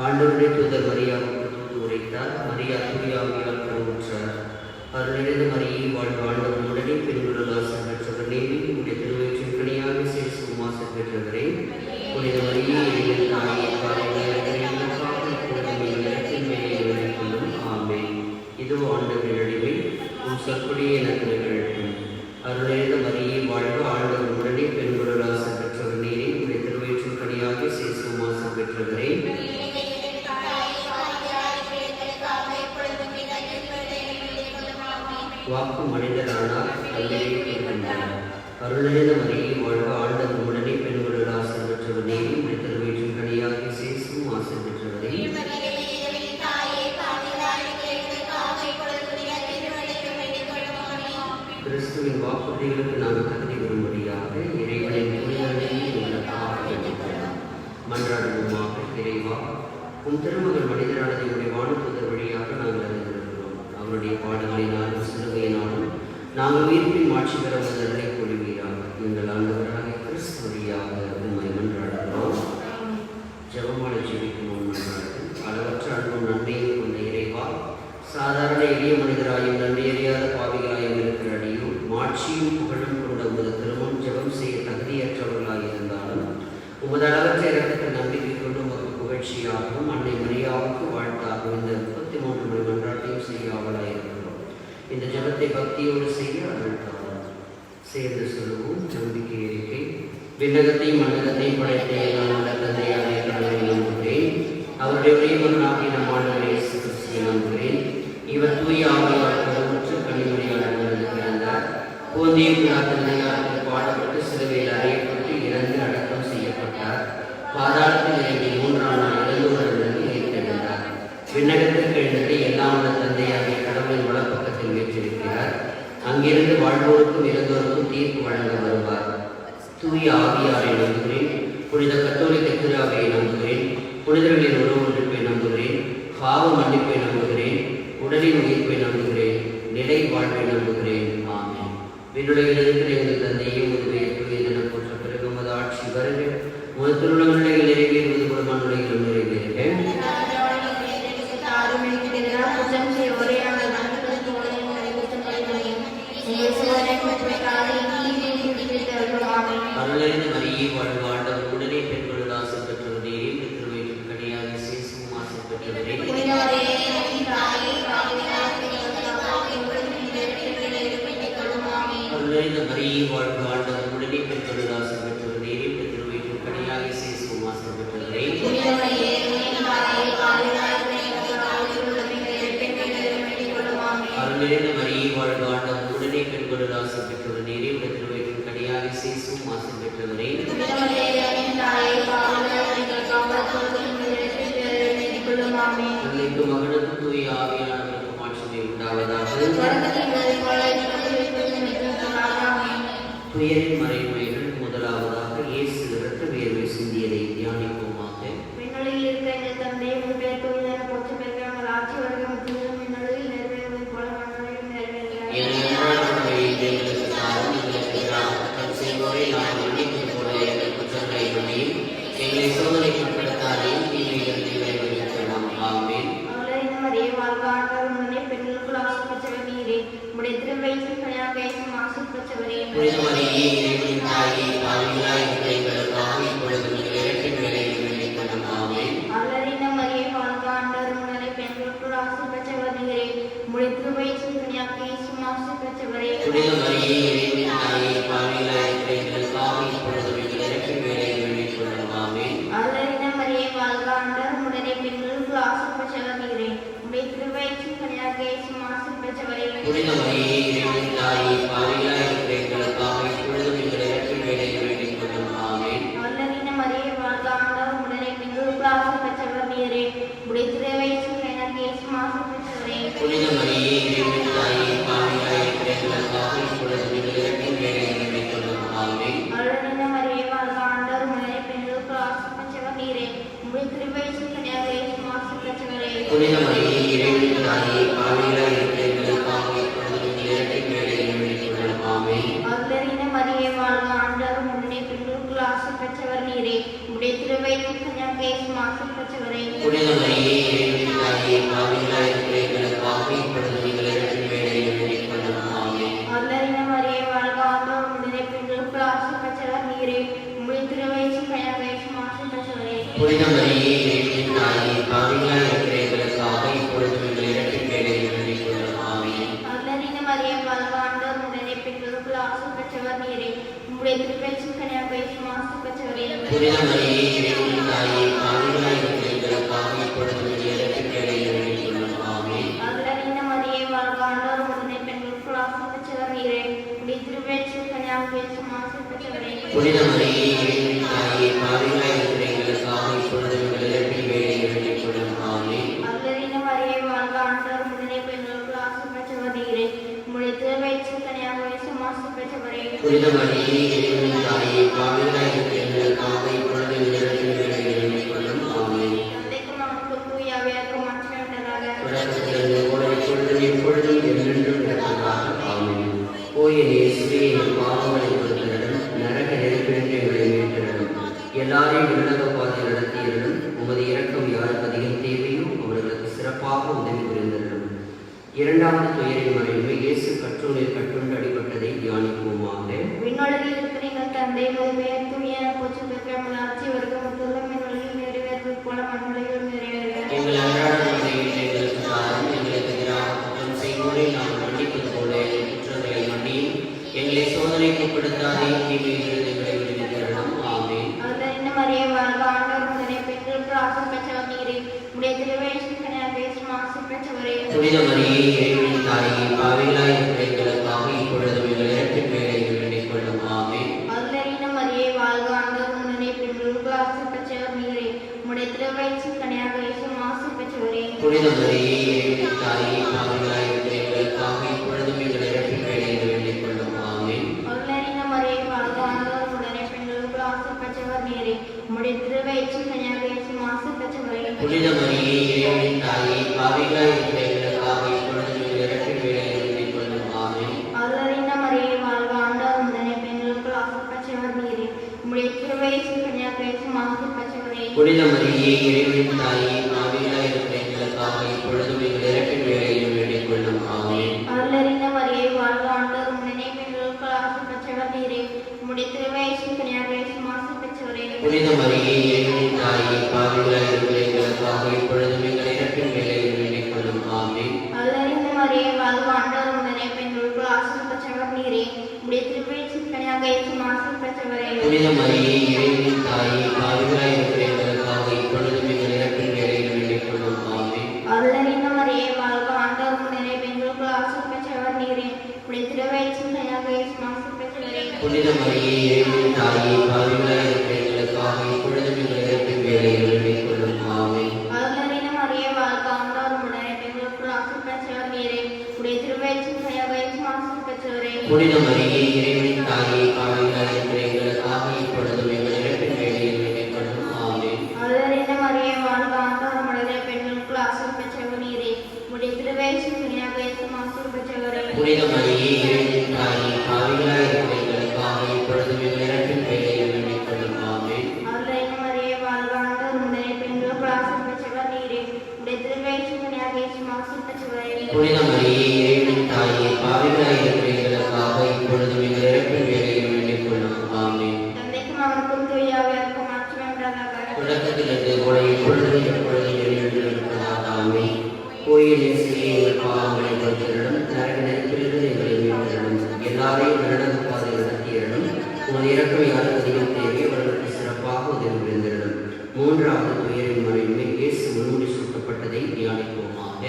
ஆண்டவருடைய தூதர் மரியாவுக்கு தூது உரைத்தார். மரியா தூய ஆவியால் கருவுற்றார். அருளிலிருந்து மரியை வாழ்க, ஆண்டவர் உடனே பெண்களுள் ஆசீர் பெற்றவர் நீரே, உடைய திருவயிற்றின் கனியாக இயேசுவும் ஆசீர் பெற்றவரே. புனித மரியே, எங்கள் தாயே, ஆமென். இதோ ஆண்டவரின் அடிமை, உம் சொற்படியே எனக்கு நிகழட்டும். அருளிலிருந்து மரியை வாழ்க, ஆண்டவர் உடனே பெண்களுள் ஆசீர் பெற்றவர் நீரே, உடைய திருவயிற்றின் கனியாக இயேசுவும் ஆசீர் பெற்றவரே. வாக்கு மனிதரானார், கல்லையை கொண்டார். அருளிலிருந்து மரியை வாழ்க, ஆண்டவர் உடனே பெண்களுள் ஆசீர் பெற்றவர் நீரே, உடைய திருவயிற்றின் கனியாக இயேசுவும் ஆசீர் பெற்றவரே. கிறிஸ்துவின் வாக்குறுதிகளுக்கு நாங்கள் தகுதி பெறும்படியாக இறைவனின் புனிதர்களையும் மன்றாடுவோமாக. இறைவா, உன் திருமகன் மனிதரானதை உடைய வானதூதர் வழியாக நாங்கள் அறிந்திருக்கிறோம். அவருடைய பாடுகளினாலும் சிலுவையினாலும் நாங்கள் உயிர்ப்பின் மாட்சி பெற முதலை கொள்வீராக. எங்கள் ஆண்டவராக கிறிஸ்து வழியாக உண்மை மன்றாடுகிறோம். ஜெபமாலை ஜெபிக்கும் முன் மன்றாடுகள். அளவற்ற அன்பும் நன்மையும் கொண்ட இறைவா, சாதாரண எளிய மனிதராயும் நன்றி அறியாத பாவிகளாயும் இருக்கிற அடியும் மாட்சியும் புகழும் கொண்ட உமது திருமணம் ஜெபம் செய்ய தகுதியற்றவர்களாக இருந்தாலும் உமது அளவற்ற இறக்கத்தை நம்பிக்கை கொண்டு உமக்கு புகழ்ச்சியாகவும் அன்னை மரியாவுக்கு வாழ்த்தாகவும் இந்த 33 மணி மன்றாட்டையும் செய்ய ஆவலாக இருக்கிறோம். இந்த ஜெபத்தை பக்தியோடு செய்ய அருள்தாரும். சேர்ந்து சொல்லுவோம். நம்பிக்கை அறிக்கை. விண்ணகத்தையும் மன்னகத்தையும் படைத்த எல்லாம் உள்ள தந்தையாக கடவுளை நம்புகிறேன். அவருடைய ஒரே மகனாகிய நம் ஆண்டவர் இயேசு கிறிஸ்துவை நம்புகிறேன். இவர் தூய ஆவியால் கருவுற்று கன்னிமரியால் பிறந்தார். போந்திய பிலாத்தினால் பாடப்பட்டு சிலுவையில் அறையப்பட்டு இறந்து அடக்கம் செய்யப்பட்டார். பாதாளத்தில் இறங்கி 3ஆம் நாள் இறந்தோரிலிருந்து உயிர்த்தெழுந்தார். விண்ணகத்திற்கு எழுந்ததை எல்லாம் உள்ள தந்தையாகிய கடவுளின் வலப்பக்கத்தில் வீற்றிருக்கிறார். அங்கிருந்து வாழ்வோருக்கும் இறந்தோருக்கும் தீர்ப்பு வழங்க வருவார். தூய ஆவியாரை நம்புகிறேன். புனித கத்தோலிக்க திரு அவையை நம்புகிறேன். புனிதர்களின் உறவுறுப்பை நம்புகிறேன். பாவ மன்னிப்பை நம்புகிறேன். உடலின் உயிர்ப்பை நம்புகிறேன். நிலை வாழ்வை நம்புகிறேன். ஆமென். விண்ணுலகில் இருக்கிற எங்கள் தந்தையும் உதவியென போற்ற பிறகு உமது ஆட்சி வருக. உமது திருவுளங்கள் நிறைவேறுவது போல மண்ணுலகிலும் நிறைவேறுக. அருளிலிருந்து மரியை வாழ்க, ஆண்டவர் உடனே பெண்களுள் ஆசீர் பெற்றவர் நீரே, திருவயிற்றின் கனியாக இயேசுவும் ஆசீர் பெற்றவரே. அருளிலிருந்து மரியை வாழ்க, ஆண்டவர் உடனே பெண்களுள் ஆசீர் பெற்றவர் நீரே, திருவயிற்றின் கனியாக இயேசுவும் ஆசீர் பெற்றவரே. அருளிலிருந்து மரியை வாழ்க, ஆண்டவர் உடனே பெண்களுள் ஆசீர் பெற்றவர் நீரே, திருவயிற்றின் கனியாக இயேசுவும் ஆசீர் பெற்றவரே. தந்தைக்கும் மகனுக்கும் தூய ஆவியானவருக்கும் மாட்சிமை உண்டாவதாக. துயரின் மறைமுறைகள். முதலாவதாக இயேசு இரத்த வேர்வை சிந்தியதை தியானிப்போமாக. எங்களை சோதனைக்கு உட்படுத்தாதேயும் தீமையிலிருந்து எங்களை விடுவித்தருளும். ஆமென். புனித மரியே, இறைவனின் தாயே, பாவிகளாய் இருக்கிற எங்களுக்காக இப்பொழுதும் எங்கள் இறப்பின் வேளையிலும் வேண்டிக் கொள்ளும். ஆமென். புனித மரியே, இறைவனின் தாயே, பாவிகளாய் இருக்கிற எங்களுக்காக இப்பொழுதும் எங்கள் இறப்பின் வேளையிலும் வேண்டிக் கொள்ளும். ஆமென். புனித மரியே, இறைவனின் தாயே, பாவிகளாய் இருக்கிற எங்களுக்காக இப்பொழுதும் எங்கள் இறப்பின் வேளையிலும் வேண்டிக் கொள்ளும். ஆமென். புனித மரியே இறைவனின் தாயே, பாவிகளாய் இருக்கிற எங்களுக்காக இப்பொழுது எங்கள் இறப்பின் வேளையில் வேண்டிக் கொள்ளும். ஆமென். அருள்நிறை மரியே வாழ்க, ஆண்டவர் உடனே பெண்களுக்கு ஆசி பெற்றவர் நீரே. உம்முடைய திருவயிற்றின் கனியாகிய இயேசு ஆசி பெற்றவரே. புனித மரியே இறைவனின் தாயே, பாவிகளாய் இருக்கிற எங்களுக்காக இப்பொழுது எங்கள் இறப்பின் வேளையில் வேண்டிக் கொள்ளும். ஆமென். அருள்நிறை மரியே வாழ்க, ஆண்டவர் உடனே பெண்களுக்கு ஆசி பெற்றவர் நீரே. உம்முடைய திருவயிற்றின் கனியாகிய இயேசு ஆசி பெற்றவரே. புனித மரியே இறைவனின் தாயே, பாவிகளாய் இருக்கிற எங்களுக்காக இப்பொழுது எங்கள் இறப்பின் வேளையில் வேண்டிக் கொள்ளும். ஆமென். அருள்நிறை மரியே வாழ்க, ஆண்டவர் உடனே பெண்களுக்கு ஆசி பெற்றவர் நீரே. உம்முடைய திருவயிற்றின் கனியாகிய இயேசு ஆசி பெற்றவரே. புனித மரியே இறைவனின் தாயே, பாவிகளாய் இருக்கிற எங்களுக்காக இப்பொழுது எங்கள் இறப்பின் வேளையில் வேண்டிக் கொள்ளும். ஆமென். அருள்நிறை மரியே வாழ்க, ஆண்டவர் உடனே பெண்களுக்கு ஆசி பெற்றவர் நீரே. உம்முடைய திருவயிற்றின் கனியாகிய இயேசு ஆசி பெற்றவரே. புனித மரியே இறைவனின் தாயே, பாவிகளாய் இருக்கிற எங்களுக்காக இப்பொழுது எங்கள் இறப்பின் வேளையில் வேண்டிக் கொள்ளும். ஆமென். அருள்நிறை மரியே வாழ்க, ஆண்டவர் உடனே பெண்களுக்கு ஆசி பெற்றவர் நீரே. உம்முடைய திருவயிற்றின் கனியாகிய இயேசு ஆசி பெற்றவரே. புனித மரியே இறைவனின் தாயே, பாவிகளாய் இருக்கிற எங்களுக்காக இப்பொழுது எங்கள் இறப்பின் வேளையில் வேண்டிக் கொள்ளும். ஆமென். அருள்நிறை மரியே வாழ்க, ஆண்டவர் உடனே பெண்களுக்கு ஆசி பெற்றவர் நீரே. உம்முடைய திருவயிற்றின் கனியாகிய இயேசு ஆசி பெற்றவரே. புனித மரியே இறைவனின் தாயே, பாவிகளாய் இருக்கிற எங்களுக்காக இப்பொழுது எங்கள் இறப்பின் வேளையில் வேண்டிக் கொள்ளும். ஆமென். தந்தைக்கும் மகனுக்கும் தூய ஆவியாருக்கும் மாட்சி உண்டாக. தொடக்கத்திலிருந்து கூட இப்பொழுதும் எப்பொழுதும் என்றென்றும் இருப்பதாக. ஆமென். ஓ என் இயேசுவே, எங்கள் பாவங்களை பொறுத்தருளும், நரக நெருப்பிலிருந்து எங்களை மீட்டருளும், எல்லாரையும் விண்ணக பாதையில் நடத்தியருளும். உமது இரக்கம் யாருக்கு அதிகம் தேவையோ அவர்களுக்கு சிறப்பாக உதவி புரிந்தருளும். இரண்டாவது துயரின் மறைவு, இயேசு கற்றோனில் கட்டுண்டு அடிபட்டதை தியானிப்போமாக. விண்ணுலகில் இருக்கிற எங்கள் தந்தை, உமது பெயர் தூய போற்று பெற்ற உமது ஆட்சி வருக. உமது விண்ணுலகில் நிறைவேறுவது போல மண்ணுலகில் நிறைவேறுக. எங்கள் அன்றாட உணவை இன்று எங்களுக்கு தாரும். எங்களுக்கு எதிராக குற்றம் செய்வோரை நாங்கள் மன்னிப்பது போல எங்கள் குற்றங்களை மன்னியும். எங்களை சோதனைக்கு உட்படுத்தாதே, தீமையிலிருந்து எங்களை விடுவித்தருளும். ஆமென். அருள்நிறை மரியே வாழ்க, ஆண்டவர் உடனே பெண்களுக்கு ஆசி பெற்றவர் நீரே. உம்முடைய திருவயிற்றின் கனியாகிய இயேசு ஆசி பெற்றவரே. புனித மரியே இறைவனின் தாயே, பாவிகளாய் இருக்கிற எங்களுக்காக இப்பொழுதும் எங்கள் இறப்பின் வேளையில் வேண்டிக் கொள்ளும். ஆமென். அருள்நிறை மரியே வாழ்க, ஆண்டவர் உடனே பெண்களுக்கு ஆசி பெற்றவர் நீரே. உம்முடைய திருவயிற்றின் கனியாகிய இயேசு ஆசி பெற்றவரே. புனித மரியே இறைவனின் தாயே, பாவிகளாய் இருக்கிற எங்களுக்காக இப்பொழுதும் எங்கள் இறப்பின் வேளையில் வேண்டிக் கொள்ளும். ஆமென். அருள்நிறை மரியே வாழ்க, ஆண்டவர் உடனே பெண்களுக்கு ஆசி பெற்றவர் நீரே. உம்முடைய திருவயிற்றின் கனியாகிய இயேசு ஆசி பெற்றவரே. புனித மரியே இறைவனின் தாயே, பாவிகளாய் இருக்கிற எங்களுக்காக இப்பொழுதும் எங்கள் இறப்பின் வேளையில் வேண்டிக் கொள்ளும். ஆமென். அருள்நிறை மரியே வாழ்க, ஆண்டவர் உடனே பெண்களுக்கு ஆசி பெற்றவர் நீரே. உம்முடைய திருவயிற்றின் கனியாகிய இயேசு ஆசி பெற்றவரே. புனித மரியே இறைவனின் தாயே, பாவிகளாய் இருக்கிற எங்களுக்காக இப்பொழுதும் எங்கள் இறப்பின் வேளையில் வேண்டிக் கொள்ளும். ஆமென். அருள்நிறை மரியே வாழ்க, ஆண்டவர் உடனே பெண்களுக்கு ஆசி பெற்றவர் நீரே. உம்முடைய திருவயிற்றின் கனியாகிய இயேசு ஆசி பெற்றவரே. புனித மரியே இறைவனின் தாயே, பாவிகளாய் இருக்கிற எங்களுக்காக இப்பொழுதும் எங்கள் இறப்பின் வேளையில் வேண்டிக் கொள்ளும். ஆமென். அருள்நிறை மரியே வாழ்க, ஆண்டவர் உடனே பெண்களுக்கு ஆசி பெற்றவர் நீரே. உம்முடைய திருவயிற்றின் கனியாகிய இயேசு ஆசி பெற்றவரே. புனித மரியே இறைவனின் தாயே, பாவிகளாய் இருக்கிற எங்களுக்காக இப்பொழுதும் எங்கள் இறப்பின் வேளையில் வேண்டிக் கொள்ளும். ஆமென். அருள்நிறை மரியே வாழ்க, ஆண்டவர் உடனே பெண்களுக்கு ஆசி பெற்றவர் நீரே. உம்முடைய திருவயிற்றின் கனியாகிய இயேசு ஆசி பெற்றவரே. புனித மரியே இறைவனின் தாயே, பாவிகளாய் இருக்கிற எங்களுக்காக இப்பொழுதும் எங்கள் இறப்பின் வேளையில் வேண்டிக் கொள்ளும். ஆமென். அருள்நிறை மரியே வாழ்க, ஆண்டவர் உடனே பெண்களுக்கு ஆசி பெற்றவர் நீரே. உம்முடைய திருவயிற்றின் கனியாகிய இயேசு ஆசி பெற்றவரே. புனித மரியே இறைவனின் தாயே, பாவிகளாய் இருக்கிற எங்களுக்காக இப்பொழுதும் எங்கள் இறப்பின் வேளையில் வேண்டிக் கொள்ளும். ஆமென். அருள்நிறை மரியே வாழ்க, ஆண்டவர் உடனே பெண்களுக்கு ஆசி பெற்றவர் நீரே. உம்முடைய திருவயிற்றின் கனியாகிய இயேசு ஆசி பெற்றவரே. புனித மரியே இறைவனின் தாயே, பாவிகளாய் இருக்கிற எங்களுக்காக இப்பொழுதும் எங்கள் இறப்பின் வேளையில் வேண்டிக் கொள்ளும். ஆமென். அருள்நிறை மரியே வாழ்க, ஆண்டவர் உடனே பெண்களுக்கு ஆசி பெற்றவர் நீரே. உம்முடைய திருவயிற்றின் கனியாகிய இயேசு ஆசி பெற்றவரே. புனித மரியே இறைவனின் தாயே, பாவிகளாய் இருக்கிற எங்களுக்காக இப்பொழுதும் எங்கள் இறப்பின் வேளையில் வேண்டிக் கொள்ளும். ஆமென். தந்தைக்கும் மகனுக்கும் தூய ஆவியாருக்கும் மாட்சி உண்டாக. தொடக்கத்திலிருந்து கூட இப்பொழுதும் எப்பொழுதும் என்றென்றும் இருப்பதாக. ஆமென். கோயில் இயேசுவே, எங்கள் பாவங்களை பொறுத்தருளும், நரக நெருப்பிலிருந்து எங்களை மீட்டருளும், எல்லாரையும் விண்ணக பாதையில் நடத்தியருளும். உமது இரக்கம் யாருக்கு அதிகம் தேவையோ அவர்களுக்கு சிறப்பாக உதவி புரிந்தருளும். மூன்றாவது துயரின் மறைவு, இயேசு முன்முடி சூட்டப்பட்டதை தியானிப்போமாக.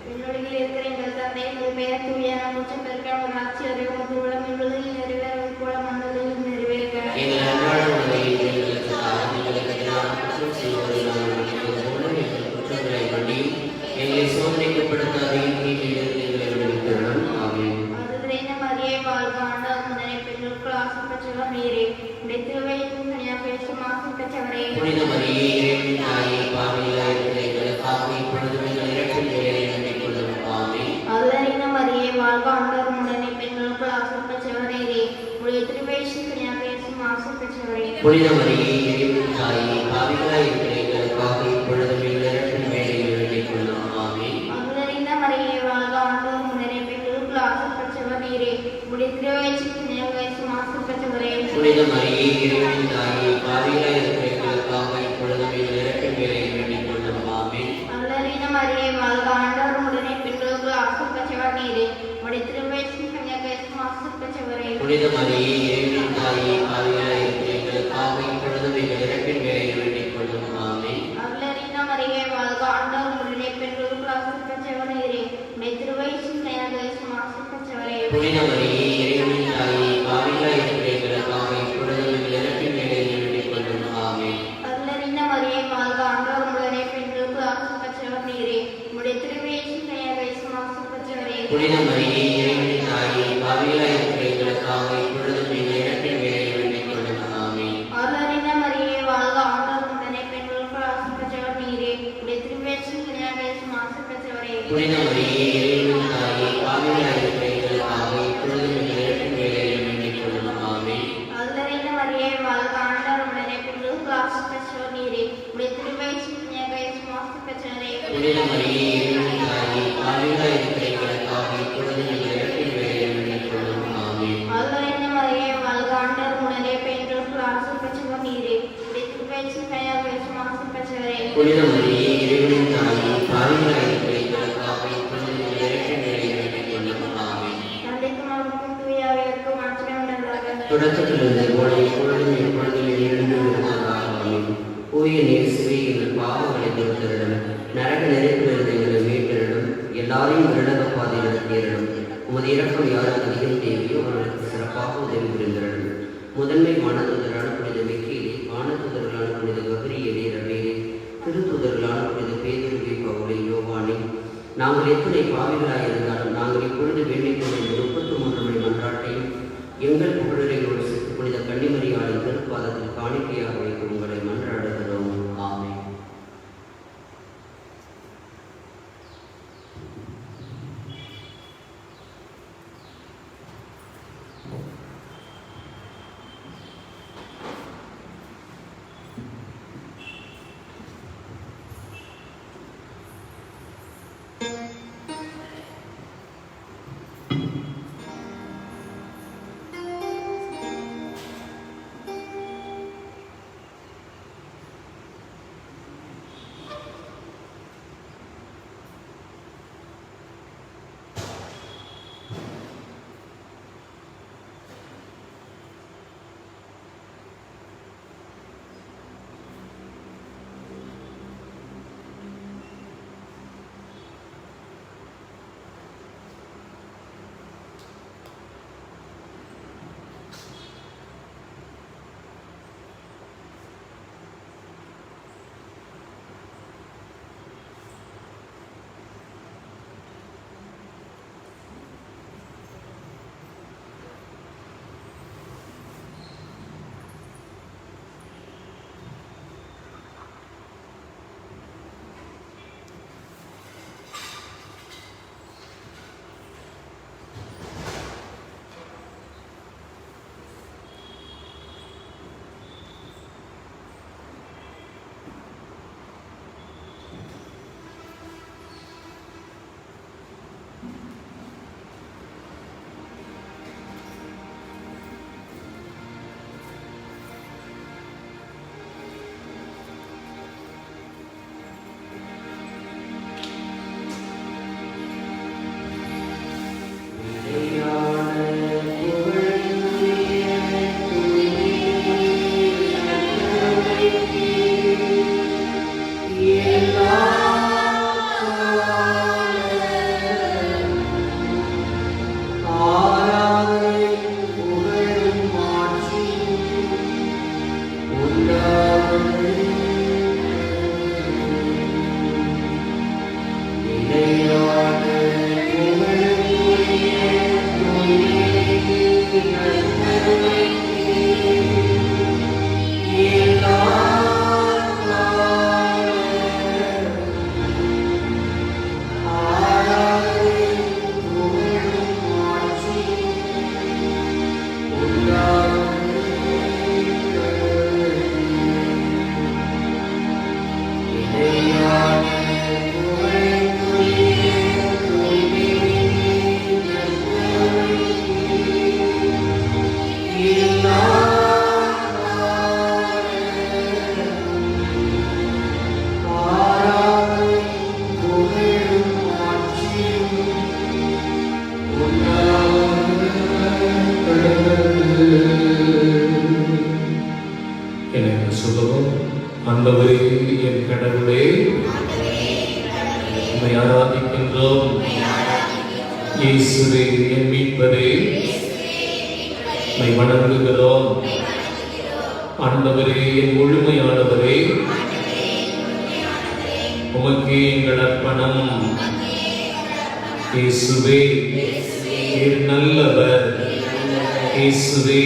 விண்ணுலகில் இருக்கிற எங்கள் தந்தை, உமது பெயர் தூய போற்று பெற்க. உமது ஆட்சி வருக. உமது உள்ளம் விண்ணுலகில் நிறைவேறுவது போல மண்ணுலகில் நிறைவேறுக. எங்கள் அன்றாட உணவை இன்று எங்களுக்கு தாரும். எங்களுக்கு எதிராக குற்றம் செய்வோரை நாங்கள் மன்னிப்பது போல எங்கள் குற்றங்களை மன்னியும். எங்களை சோதனைக்கு உட்படுத்தாதையும், மரியே இறைவனின் தாயே, பாவிகளாய் இருக்கிற எங்களுக்காக இப்பொழுதும் எங்கள் இறப்பின் வேளையில் வேண்டிக் கொள்ளும். ஆமென். அருளறிந்த மரியே, வாழ்க, ஆண்டவர் உடனே பெண்களுக்குள் ஆசீர் பெற்றவரே, உடைய திருவயிற்றின் கனியாக இயேசுவும் ஆசீர் பெற்றவரே. புனித மரியே இறைவனின் தாயே, பாவிகளாய் இருக்கிற எங்களுக்காக இப்பொழுதும் எங்கள் இறப்பின் வேளையில் வேண்டிக் கொள்ளும். ஆமென். அருளறிந்த மரியே, வாழ்க, ஆண்டவர் உடனே பெண்களுக்குள் ஆசீர் பெற்றவர் நீரே, உடைய திருவயிற்றின் கனியாக இயேசுவும் ஆசீர் பெற்றவரே. புனித மரியே இறைவனின் தாயே, பாவிகளாய் இருக்கிற எங்களுக்காக இப்பொழுதும் எங்கள் இறப்பின் வேளையில் வேண்டிக் கொள்ளும். ஆமென். அருளறிந்த மரியே, வாழ்க, ஆண்டவர் உடனே பெண்களுக்குள் ஆசீர் பெற்றவர் நீரே, உடைய திருவயிற்றின் கனியாக இயேசுவும் ஆசீர் பெற்றவரே. புனித மரியே இறைவனின் தாயே, பாவிகளாய் இருக்கிற எங்களுக்காக இப்பொழுதும் எங்கள் இறப்பின் வேளையில் வேண்டிக் கொள்ளும். ஆமென். அருளறிந்த மரியே, வாழ்க, ஆண்டவர் உடனே பெண்களுக்குள் ஆசீர் பெற்றவர் நீரே, உடைய திருவயிற்றின் கனியாக இயேசுவும் ஆசீர் பெற்றவரே. புனித மரியே இறைவனின் தாயே, பாவிகளாய் இருக்கிற எங்களுக்காக இப்பொழுதும் எங்கள் இறப்பின் வேளையில் வேண்டிக் கொள்ளும். ஆமென். அருளறிந்த மரியே, வாழ்க, ஆண்டவர் உடனே பெண்களுக்குள் ஆசீர் பெற்றவர் நீரே, உடைய திருவயிற்றின் கனியாக இயேசுவும் ஆசீர் பெற்றவரே. புனித மரியே இறைவனின் தாயே, பாவிகளாய் இருக்கிற எங்களுக்காக இப்பொழுதும் எங்கள் இறப்பின் வேளையில் வேண்டிக் கொள்ளும். ஆமென். அருளறிந்த மரியே, வாழ்க, ஆண்டவர் உடனே பெண்களுக்குள் ஆசீர் பெற்றவர் நீரே, உடைய திருவயிற்றின் கனியாக இயேசுவும் ஆசீர் பெற்றவரே. புனித மரியே இறைவனின் தாயே, பாவிகளாய் இருக்கிற எங்களுக்காக இப்பொழுதும் எங்கள் இறப்பின் வேளையில் வேண்டிக் கொள்ளும். ஆமென். அருளறிந்த மரியே, வாழ்க, ஆண்டவர் உடனே பெண்களுக்குள் ஆசீர் பெற்றவர் நீரே, உடைய திருவயிற்றின் கனியாக இயேசுவும் ஆசீர் பெற்றவரே. புனித மரியே இறைவனின் தாயே, பாவிகளாய் இருக்கிற எங்களுக்காக இப்பொழுதும் எங்கள் இறப்பின் வேளையில் வேண்டிக் கொள்ளும். ஆமென். அருளறிந்த மரியே, வாழ்க, ஆண்டவர் உடனே பெண்களுக்குள் ஆசீர் பெற்றவர் நீரே, உடைய திருவயிற்றின் கனியாக இயேசுவும் ஆசீர் பெற்றவரே. புனித மரியே இறைவனின் தாயே, பாவிகளாய் இருக்கிற எங்களுக்காக இப்பொழுதும் எங்கள் இறப்பின் வேளையில் வேண்டிக் கொள்ளும். ஆமென். தந்தைக்கும் மகனுக்கும் தூய ஆவியாருக்கும் மாற்றமே உண்டாவதாக. தொடக்கத்திலிருந்து போல இப்பொழுதும் எப்பொழுதும் இருந்து வருவதாக. ஆமென். தூய இயேசுவே, எங்கள் பாவங்களை பொறுத்தருளும், நரக நெருப்பிலிருந்து எங்களை மீட்டருளும், எல்லாரையும் விரலக பாதை நடத்தியருளும். உமது இரக்கம் யாருக்கு அதிகம் தேவையோ அவர்களுக்கு சிறப்பாக உதவி புரிந்தருளும். முதன்மை வானதூதரான புனித மிக்கேலே, வானதூதர்களான புனித கபிரியேலே, ரபேலே, திருத்தூதர்களான புனித பேதுருவே, பவுலே, யோவானே, நாங்கள் எத்தனை பாவிகளாய் இருந்தாலும் நாங்கள் இப்பொழுது வேண்டிக் கொள்ளும் 33 மணி மன்றாட்டையும் எங்கள் புகழுரையோடு சேர்த்து புனித கன்னிமரியாளின் திருப்பாதத்தில் காணிக்கையாக வைத்து உங்களை மன்றாடுகிறோம். ஆமென். எங்கள் கடவுளே, உம்மை ஆராதிக்கின்றோம். இயேசுவே என் மீட்பரே, உம்மை வணங்குகிறோம். ஆண்டவரே என் முழுமையானவரே, உமக்கே எங்கள் அர்ப்பணம். இயேசுவே நீர் நல்லவர், இயேசுவே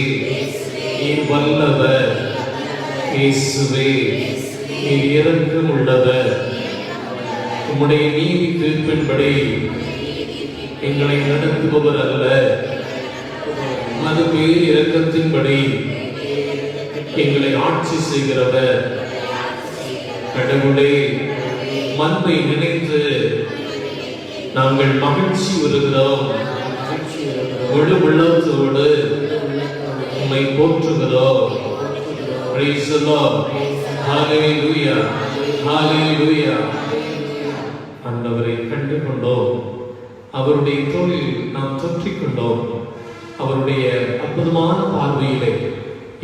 நீர் வல்லவர், இயேசுவே நீர் இரக்கம் உள்ளவர். உம்முடைய நீதி தீர்ப்பின்படி எங்களை நடத்துபவர் அல்ல, அது பேர் இரக்கத்தின்படி எங்களை ஆட்சி செய்கிறவர். கடவுளே, மண்ணை நினைத்து நாங்கள் மகிழ்ச்சி வருகிறோம். முழு உள்ளத்தோடு உம்மை போற்றுகிறோம். Praise the Lord. Hallelujah. Hallelujah. ஆண்டவரை கண்டு கொண்டோம், அவருடைய தோளில் நாம் தொற்றிக் கொண்டோம். அவருடைய அற்புதமான பார்வையிலே,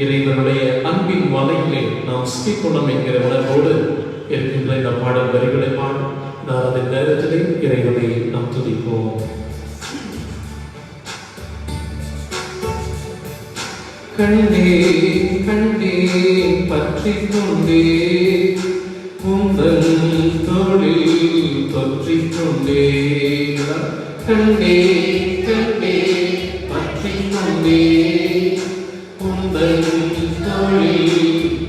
இறைவனுடைய அன்பின் வலையிலே நாம் சிக்கிக்கொண்டோம் என்கிற உணர்வோடு இருக்கின்ற இந்த பாடல் வரிகளை பாடும் நான் அதன் நேரத்திலே இறைவனை நாம் துதிப்போம். கண்டே கண்டே பற்றிக் கொண்டே உந்தன் தோளில் தொற்றிக் கொண்டே. கண்டே கண்டே பற்றிக் கொண்டே உந்தன் தோளில்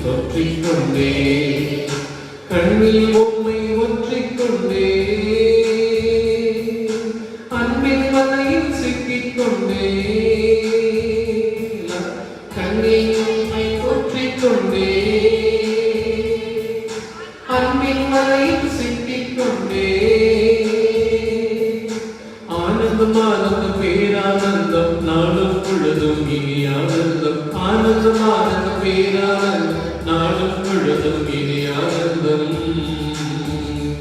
தொற்றிக் கொண்டே. கண்ணில் உம்மை ஒற்றிக் கொண்டே, அன்பின் வலையில் சிக்கிக் கொண்டே. கண்ணில் உம்மை ஒற்றிக் கொண்டே, அன்பின் வலையில் சிக்கிக் கொண்டே. ஆனந்தம் ஆனந்தம் பேரானந்தம் நாளும் பொழுதும் இனி ஆனந்தம். ஆனந்தம் ஆனந்தம் பேரானந்தம் நாளும் பொழுதும் இனி ஆனந்தம்.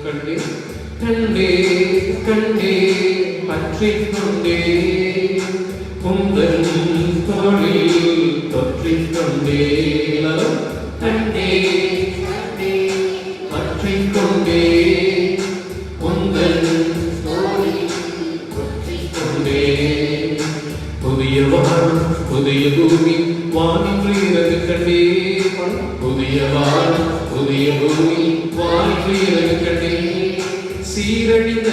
கண்டே கண்டே கண்டே பற்றிக் கொண்டே உந்தன் தோளில் தொற்றிக் கொண்டே. கண்டே கண்டே பற்றிக் கொண்டே உந்தன் தோளில் தொற்றிக் கொண்டே. புதிய வானம் புதிய பூமி வானின்று இறங்கு கண்டே. புதிய வானம் புதிய பூமி வானின்று இறங்கு கண்டே. சீரழிந்த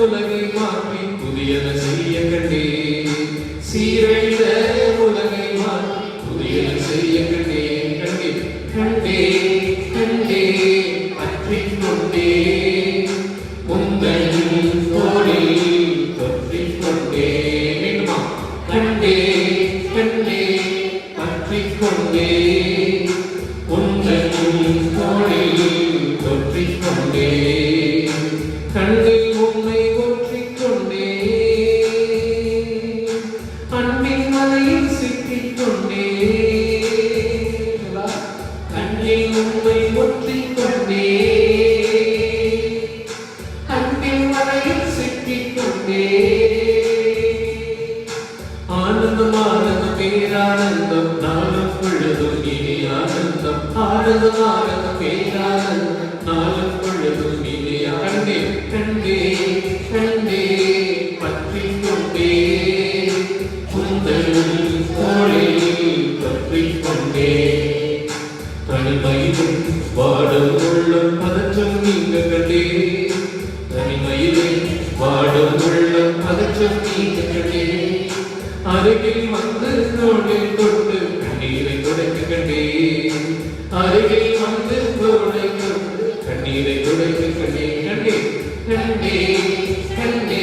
உலகை மாற்றி புதியன செய்ய கண்டே. சீரழிந்த உலகை மாற்றி புதியன செய்ய கண்டே. கண்டே கண்டே கண்டே பற்றிக் கொண்டே உந்தன் தோளில் தொற்றிக் கொண்டே. மீண்டுமா கண்டே கண்டே பற்றிக் கொண்டே உந்தன் தோளில் தொற்றிக் கொண்டே. கண்ணில் உம்மை ஒற்றிக் கொண்டே, அன்பின் வலையில் சிக்கிக் கொண்டே. கண்ணில் உம்மை ஒற்றிக் கொண்டே, அன்பின் வலையில் சிக்கிக் கொண்டே. ஆனந்தம் ஆனந்தம் பேரானந்தம் நாளும் பொழுதும் இனி ஆனந்தம். ஆனந்தம் ஆனந்தம் பேரானந்தம் நாளும் பொழுதும் இனி கண்டே கண்டே கண்டே பற்றிக் கொண்டே உந்தன் தோளில் தொற்றிக் கொண்டே. தனிமையிலும் வாடும் உள்ளம் பதற்றம் நீங்க கண்டே. தனிமையிலே வாடும் உள்ளம் பதற்றம் நீங்க கண்டே. அருகில் வந்து தோளில் தொட்டு கண்ணீரை துடைக்க கண்டே. அருகில் வந்து தோளை தொட்டு கண்ணீரை துடைக்க கண்டே. கண்டே கண்டே கண்டே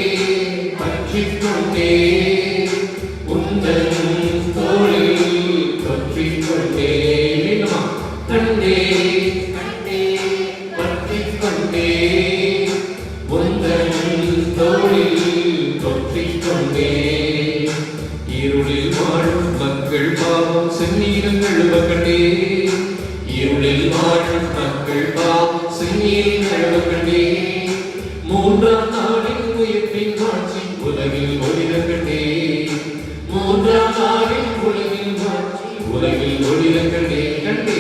பற்றிக் கொண்டே உந்தன் தோளில் தொற்றிக் கொண்டே. மீண்டுமா கண்டே கண்டே பற்றிக் கொண்டே உந்தன் தோளில் தொற்றிக் கொண்டே. இருளில் வாழும் மக்கள் பாவம் செந்நீரில் கழுவ கண்டே. இருளில் வாழும் மக்கள் பாவம் செந்நீரில் கழுவ கண்டே. மூன்றாம் நாளில் உயிர்ப்பின் காட்சி உலகில் ஒளிர கண்டே. மூன்றாம் நாளில் உலகில் காட்சி உலகில் ஒளிர கண்டே. கண்டே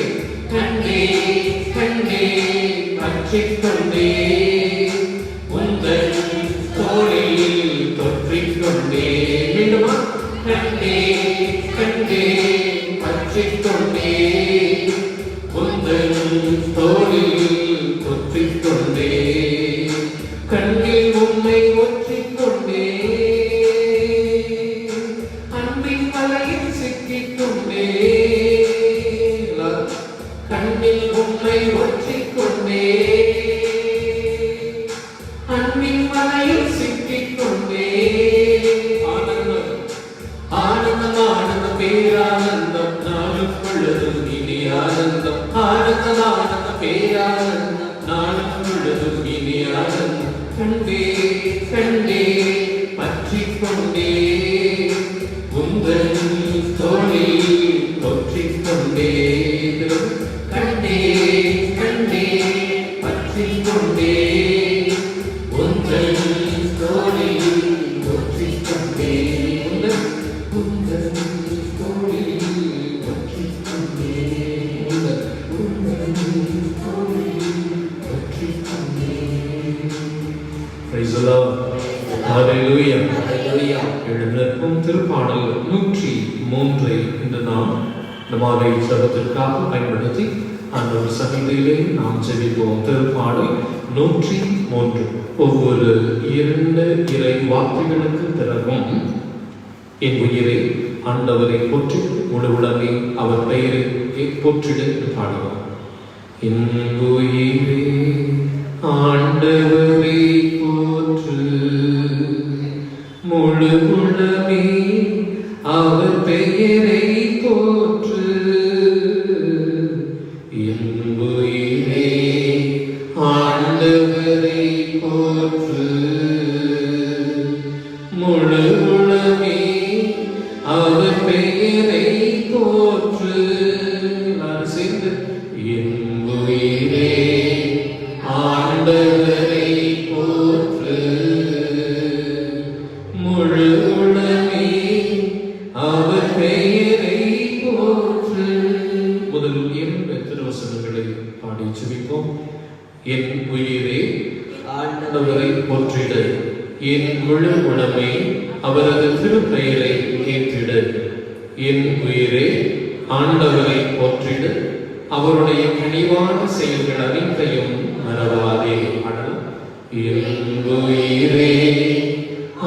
கண்டே கண்டே பற்றிக்கொண்டே உந்தன் தோளில் தொற்றிக்கொண்டே. மீண்டுமா? கண்டே கண்டே பற்றிக்கொண்டே உந்தன் தோளில் தொற்றிக்கொண்டே. கண்ணில் உம்மை ஒற்றிக்கொண்டே அன்பின் வலையில் சிக்கிக்கொண்டே. கண்ணில் உம்மை ஒற்றிக்கொண்டே அன்பின் வலையில் சிக்கிக்கொண்டே. ஆனந்தம் ஆனந்தம் ஆனந்தம் பேரானந்தம் நாளும் பொழுதும் இனி ஆனந்தம். ஆனந்தம் ஆனந்தம் பேரானந்தம் நாளும் பொழுதும் இனி ஆனந்தம். கண்டே கண்டே பற்றிக்கொண்டே உந்தன் தோளில் தொற்றிக்கொண்டே. கண்டே கண்டே பற்றிக்கொண்டே உந்தன் தோளில் தொற்றிக்கொண்டே. உந்தன் தோளில் தொற்றிக்கொண்டே. உந்தன் தோளில் தொற்றிக்கொண்டே. Praise the Lord. Hallelujah. Hallelujah. எழுந்திருக்கும் திருப்பாடல் 103 இன்று நாம் இந்த மாலை ஜெபத்திற்காக பயன்படுத்தி அந்த சமயத்திலே நாம் ஜெபிப்போம். திருப்பாடல் 103. ஒவ்வொரு 2 இறை வார்த்தைகளுக்கு பிறகும் என் உயிரை ஆண்டவரை போற்றி முழு உலகை அவர் பெயரை போற்றிட பாடுவோம். என் உயிரே ஆண்டவரை போற்று முழு உலகமே அவர் பெயரை போற்று. என் உயிரே ஆண்டவரை போற்று முழு உலகமே அவர் பெயரை போற்று. நான் சேர்ந்து என் உயிரே ஆண்டவரை போற்று முழு உலகமே அவர் பெயரை போற்று. முதல் 2 திருவசனங்களை பாடி ஜெபிப்போம். என் உயிரே ஆண்டவரை போற்றிட என் முழு உடமை அவரது திருப்பெயரை ஏற்றிட. என் உயிரே ஆண்டவரை போற்றிட அவருடைய கனிவான செயல்கள் அனைத்தையும் மறவாதே. என் உயிரே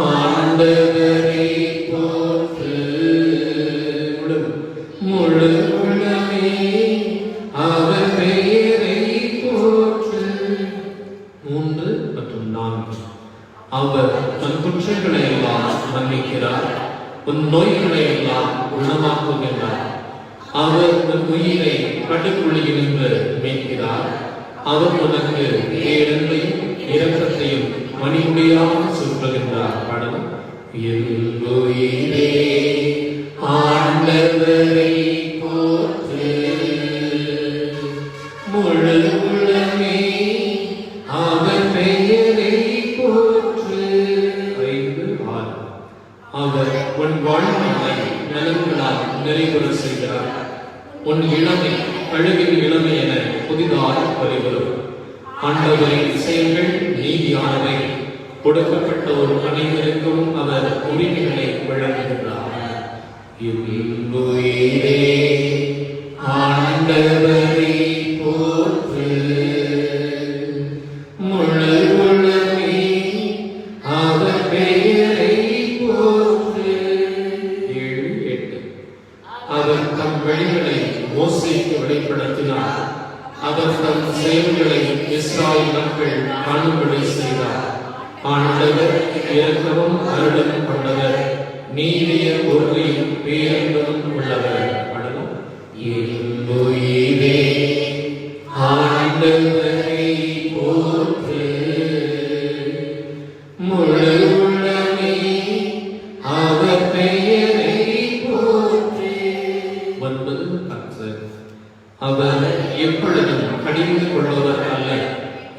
ஆண்டவரை போற்று முழு உலகமே அவர் பெயரை போற்று. 3 மற்றும் 4. அவர் தன் குற்றங்களை எல்லாம் மன்னிக்கிறார், உன் நோய்களை எல்லாம் குணமாக்குகிறார். அவர் உன் உயிரை படுகுழியிலிருந்து மீட்கிறார். அவர் உனக்கு பேரன்பையும் இரக்கத்தையும் மணிமுடியாக சுற்றுகின்றார். பாடலாம். என் உயிரே ஆண்டவரை போற்று முழு உலகமே அவர் பெயரை போற்று. 5, 6. அவர் உன் வாழ்நாளை நலன்களால் நிறைவுற செய்கிறார். உன் இளமை கழுவின் இளமை என புதிதாக வருகிறது. ஆண்டவரின் செயல்கள் நீதியானவை. கொடுக்கப்பட்ட ஒரு அனைவருக்கும் அவர் உரிமைகளை வழங்குகிறார். என் உயிரே ஆண்டவரை போற்று முழு உலகமே அவர் பெயரை போற்று. 7, 8. அவர் தம் வழிகளை மோசேக்கு வெளிப்படுத்தினார். அவர் தம் செயல்களை இஸ்ராயேல் மக்கள் காணும்படி செய்தார். ஆண்டவர் இரக்கமும் அருளும் கொண்டவர், நீதிய பொறுமையும் பேரன்பும் உள்ளவர். என் உயிரே ஆண்டவரை போற்று முழு உலகமே அவர் பெயரை போற்று. 9, 10. அவர் எப்பொழுதும் கடிந்து கொள்பவர் அல்ல,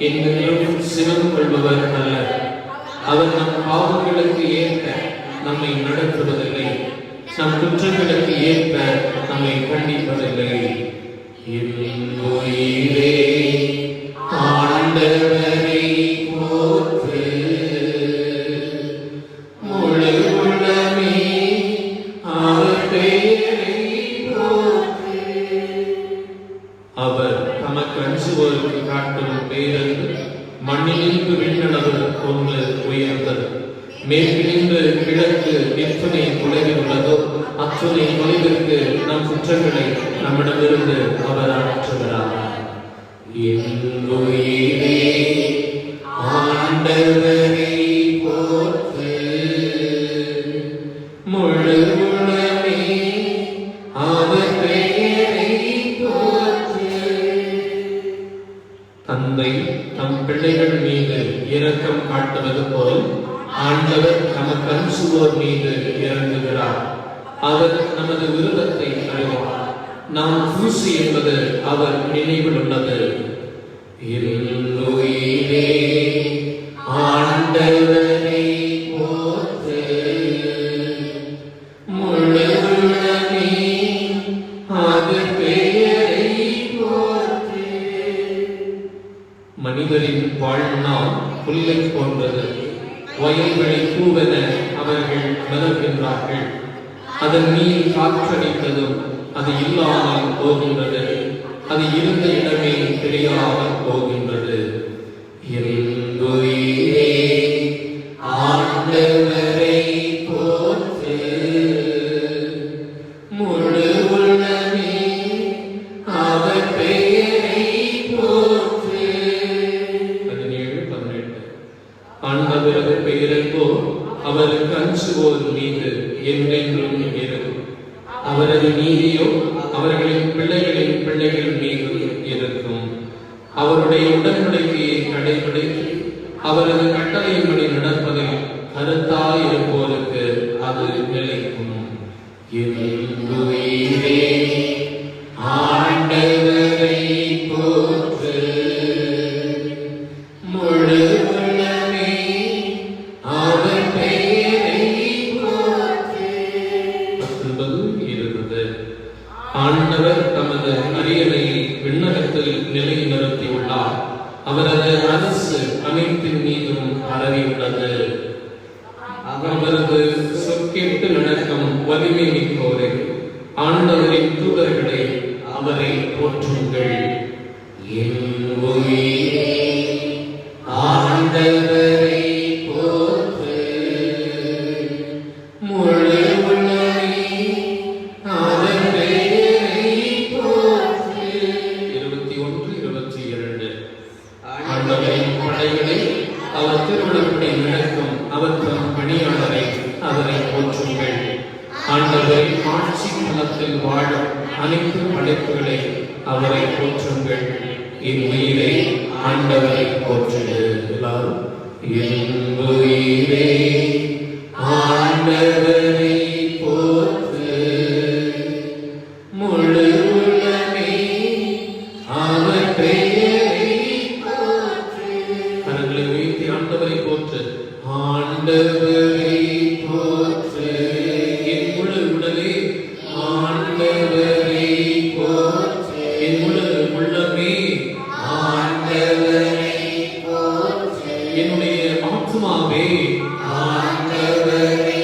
எங்கேயும் சினம் கொள்பவர் அல்ல. அவர் நம் பாவங்களுக்கு ஏற்ப நம்மை நடத்துவதில்லை, நம் குற்றங்களுக்கு ஏற்ப நம்மை கண்டிப்பதில்லை. என் உயிரே ஆண்டவரை ஆண்டவரை போற்று. முழு உள்ளமே அவர் பெயரை போற்று. அவர் தமக்கு அஞ்சுவோருக்கு காட்டும் பேரன்பு மண்ணிலிருந்து விண்ணளவு ஒன்று உயர்ந்தது. மேற்கிலிருந்து கிழக்கு எத்தனை தொலைவில் உள்ளதோ அத்தனை தொலைவிற்கு நம் குற்றங்களை நம்மிடமிருந்து அவர் அகற்றுகிறார். என் உயிரே ஆண்டவரை போற்று. முழு உளமே அவர் பெயரை போற்று. தந்தை தம் பிள்ளைகள் மீது இரக்கம் காட்டுவது போல் ஆண்டவர் நமக்கு அஞ்சுவோர் மீது இறங்குகிறார். அவர் நமது விருதத்தை அறிவார். நாம் தூசி என்பது அவர் நினைவில் உள்ளது. உயிரே ஆண்டவரை போற்று. முழு உள்ளமே அவர் பெயரை போற்று. மனிதரின் வாழ்நாள் புல்லை போன்றது. வயல்களை பூவென அவர்கள் மலர்கின்றார்கள். அதன் நீர் காற்றடித்ததும் அது இல்லாமல் போகின்றது. அது இருந்த இடமே தெரியாமல் போகின்றது. உயிரே ஆண்டவரை போற்று. முழு உள்ளமே அவர் பெயரை போற்று. 17-18 ஆண்டவரது பெயரைப்போ அவருக்கு அஞ்சுவோர் மீது என்றென்றும் இருக்கும். அவரது நீதியோ அவர்களின் பிள்ளைகளின் பிள்ளைகள் மீது இருக்கும். அவருடைய உடன்படிக்கையை கடைபிடித்து அவரது கட்டளையின்படி நடப்பதில் கருத்தாயிருப்போருக்கு அது நிலைக்கும். உயிரே ஆண்டவரை போற்று. முழு உள்ளமே அவர் பெயரை போற்று. 19-20 ஆண்டவர் தமது அரியணையை விண்ணகத்தில் நிலைநிறுத்தியுள்ளார். அவரது அரசு அனைத்தின் மீதும் பரவியுள்ளது. அவரது சொற்கேட்டு நடக்கும் வலிமை மிக்கோரே, ஆண்டவரின் தூதர்களே, அவரை போற்றுங்கள். என் உயிரே ஆண்டவரை போற்று. முழு உள்ளமே அவர் பெயரை போற்று. 21-22 ஆண்டவரின் படைகளை அவர் திருவிழப்படி நடக்கும் அவர் தம் பணியாளரை அவரை போற்றுங்கள். ஆண்டவரின் ஆட்சி களத்தில் வாழும் அனைத்து படைப்புகளை அவரை போற்றுங்கள். என் உயிரை ஆண்டவரை போற்றுங்கள். எல்லாரும் என் உயிரே ஆண்டவரை போற்று. முழு உள்ளமே அவர் பெயரை போற்று. கரங்களை உயர்த்தி ஆண்டவரை போற்று. ஆண்டவரை போற்று. என் முழு உடலே ஆண்டவரை போற்று. என் முழு உள்ளமே ஆண்டவரை போற்று. என்னுடைய ஆத்மாவே ஆண்டவரை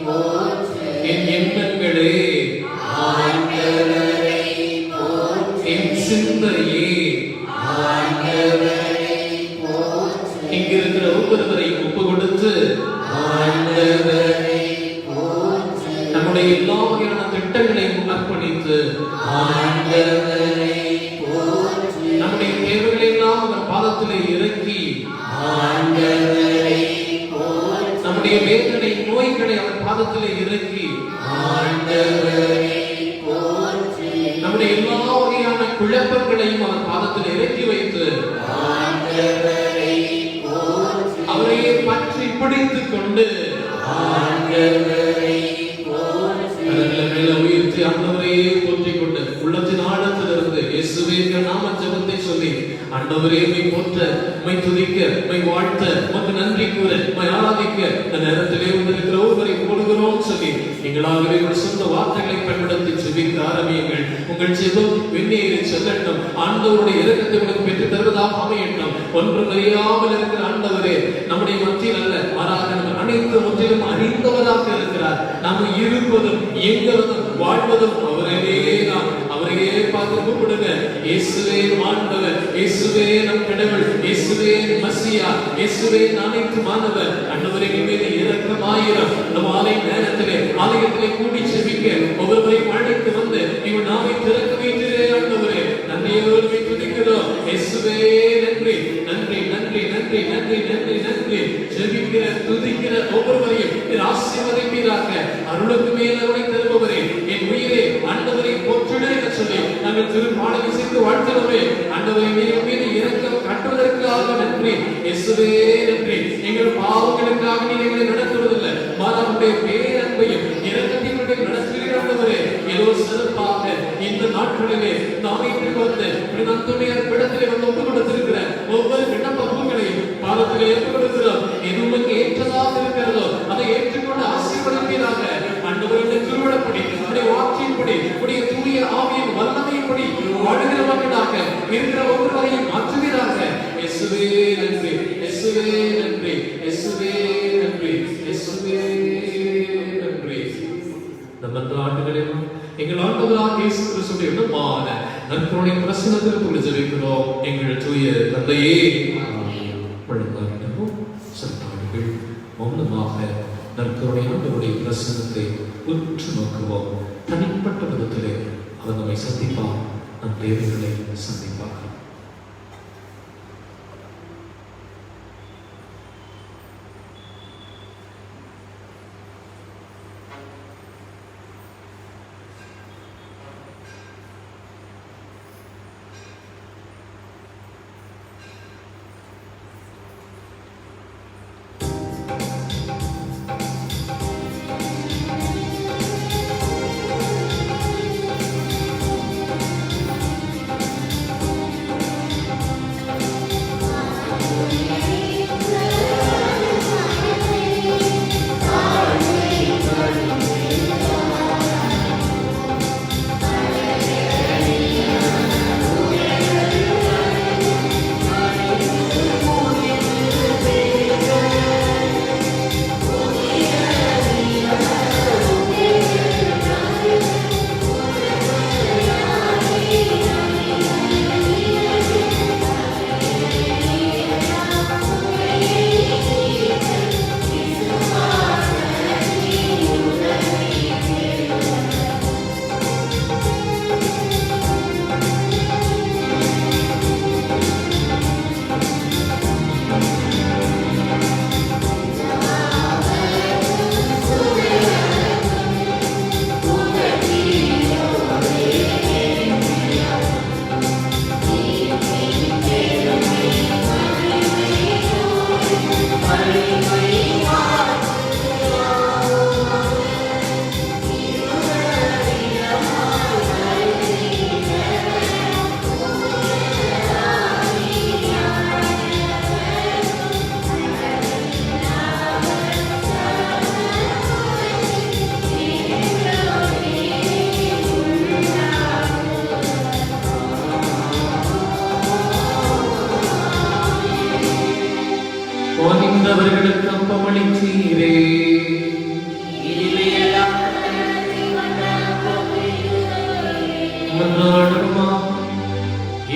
போற்று. என் எண்ணங்களே ஆண்டவரை போற்று. என் சிந்தையே ஆண்டவரை போற்று. இங்கிருக்கிற ஒவ்வொருவரையும் ஒப்பு கொடுத்து ஆண்டவரை போற்று. நம்முடைய எல்லா வகையான திட்டங்களையும் அர்ப்பணித்து ஆண்டவரை போற்று. நம்முடைய தேவைகளை எல்லாம் அவர் பாதத்திலே இறக்கி ஆண்டவரை போற்று. நம்முடைய வேதனை நோய்களை அவர் பாதத்திலே இறக்கி ஆண்டவரை போற்று. நம்முடைய எல்லா வகையான குழப்பங்களையும் அவர் பாதத்தில் இறக்கி வைத்து ஆண்டவரை போற்று. அவரையே பற்றி பிடித்துக் கொண்டு ஆண்டவரை போற்று. மேல உயர்த்தி ஆண்டவரையே போற்றிக் கொண்டு உள்ளத்தின் ஆழத்திலிருந்து இயேசுவே நாம ஜெபத்தை சொல்லி ஆண்டவரே உம்மை போற்ற, உம்மை துதிக்க, உம்மை வாழ்த்த, உமக்கு நன்றி கூற, உம்மை ஆராதிக்க இந்த நேரத்திலே வந்திருக்கிற ஒருவரை போடுகிறோம் சொல்லி நீங்களாகவே ஒரு சொந்த வார்த்தைகளை பயன்படுத்தி ஜெபிக்க ஆரம்பியுங்கள். உங்கள் ஜெபம் விண்ணேறி செல்லட்டும். ஆண்டவருடைய இரக்கத்தை உங்களுக்கு பெற்று தருவதாக அமையட்டும். ஒன்றும் அறியாமல் இருக்கிற ஆண்டவரே நம்முடைய மத்தியில் அல்ல, மாறாக நம்ம அனைத்து முற்றிலும் அறிந்தவராக இருக்கிறார். நாம் இருப்பதும் இயங்குவதும் வாழ்வதும் அவரையே தான். அவரையே பார்த்து கூப்பிடுங்க. இயேசுவே ஆண்டவர், இயேசுவே நம் கடவுள், இயேசுவே மசியா, இயேசுவே அனைத்து மாணவர். ஆண்டவரே மீது இரக்கமாயிரம். நம் ஆலய நேரத்திலே ஆலயத்திலே கூடி செபிக்க ஒவ்வொருவரையும் அழைத்து வந்து இவன் நாவை திறக்க வைத்திரே ஆண்டவரே நன்றியோடு துதிக்கிறோம். இயேசுவே நன்றி நன்றி நன்றி நன்றி நன்றி நன்றி நன்றி. ஜெபிக்கிற துதிக்கிற ஒவ்வொருவரையும் ஆசீர்வதிப்பீராக. அருளுக்கு மேல் அருளை தருபவரே, என் உயிரே ஆண்டவரை போற்றிடு என்று சொல்லி நாங்கள் திருப்பாடலை செய்து வாழ்த்துகிறோமே. ஆண்டவரை நீர் மீது இரக்கம் காட்டுவதற்காக நன்றி. இயேசுவே நன்றி. எங்கள் பாவங்களுக்காக நீர் எங்களை நடத்துவதில்லை, மாறாவுடைய பேரன்பையும் இரக்கத்தையும் நடத்துகிறீர் ஆண்டவரே. ஏதோ சிறப்பாக இந்த நாட்களிலே நாமைக்கு வந்து நந்துணையார் இடத்திலே வந்து ஒப்பு கொடுத்திருக்கிற ஒவ்வொரு விண்ணப்பங்களையும் பாதத்திலே ஏற்றுக் கொடுக்கிறோம். எது உங்களுக்கு ஏற்றதாக இருக்கிறதோ அதை ஏற்றுக்கொண்டு ஆசீர்வதிப்பீராக. ஆண்டவருடைய திருவிழப்படி, உடைய வாக்கின்படி, உடைய தூய ஆவியின் வல்லமையின்படி வாழ்கிற மக்களாக இருக்கிற ஒவ்வொருவரையும் மாற்றுவீராக. இயேசுவே நன்றி, இயேசுவே நன்றி, இயேசுவே நன்றி, இயேசுவே நன்றி. நம்ம ஆண்டுகளிலும் எங்கள் ஆண்டவராக இயேசு கிறிஸ்துவின் இடமான நற்கருணை பிரசன்னத்திற்கு ஜெபிக்கிறோம். எங்கள் தூய தந்தையே, வழிபாடுகளும் சத்தாடுகள் மௌனமாக நற்கருணை ஆண்டவருடைய பிரசன்னத்தை உற்று நோக்குவோம். தனிப்பட்ட விதத்திலே அவர் நம்மை சந்திப்பார், நம் தேவைகளை சந்திப்பார். அவர்களுக்கு அப்பமளித்தீரே.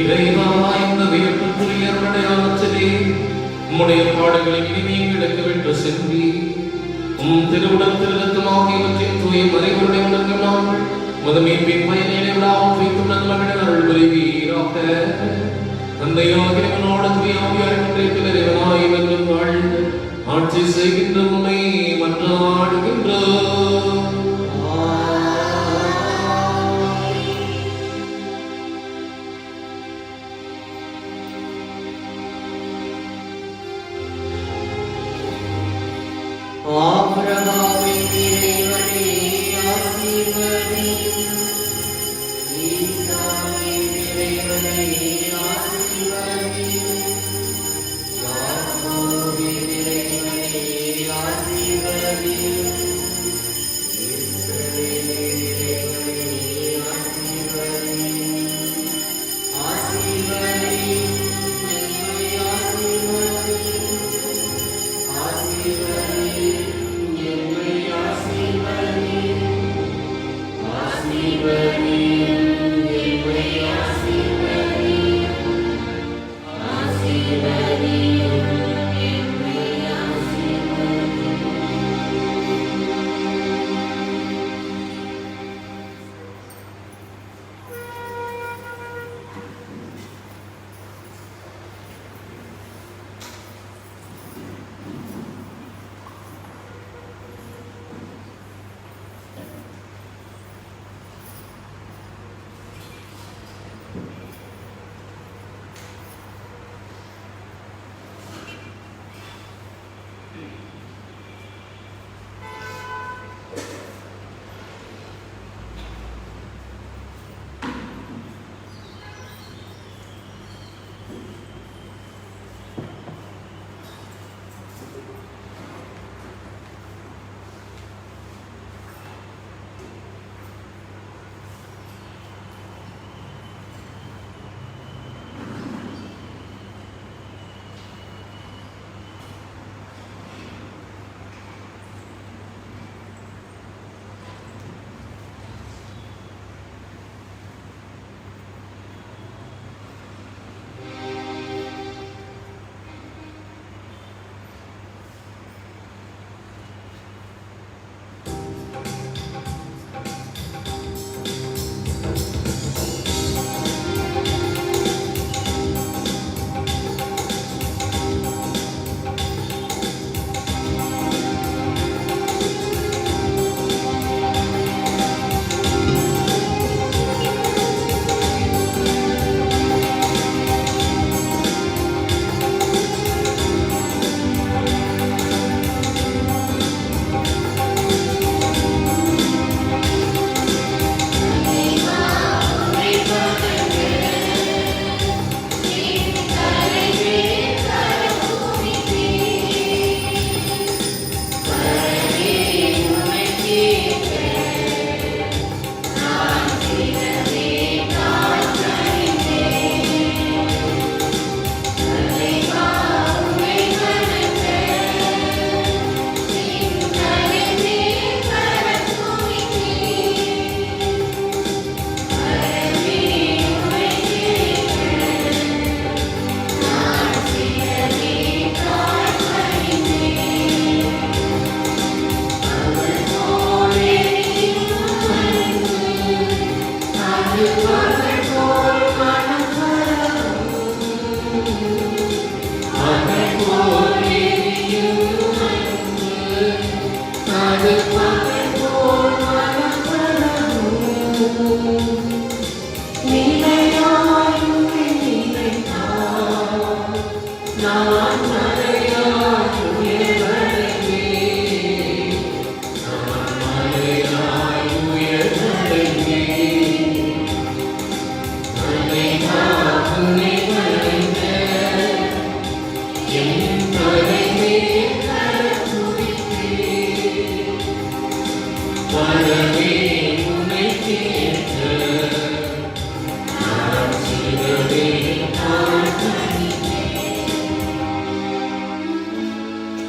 இறைவா, இந்த வியப்புக்குரிய அடையாளத்திலே உம்முடைய பாடுகளை இனிமைகளுக்கு விட்டு சென்றி உம் திருவுடல் திருத்தம் ஆகியவற்றின் தூய மறைவுடைய உலகம் நாங்கள் முதமீட்பின் பயனிலே விழாவும் வைக்கும் நன்மகன் அருள் புரிவீராக. தந்தையாகிறவனோடு தூயாவியார் ஒன்றைக்கு இறைவனாய் வென்று வாழ்ந்து ஆட்சி செய்கின்ற உம்மை மன்றாடுகின்றோம். ஆபிரகாமின் இறைவனே ஆசீர்வதியும், ஈசாக்கின் இறைவனே ஆசீர்வதியும்,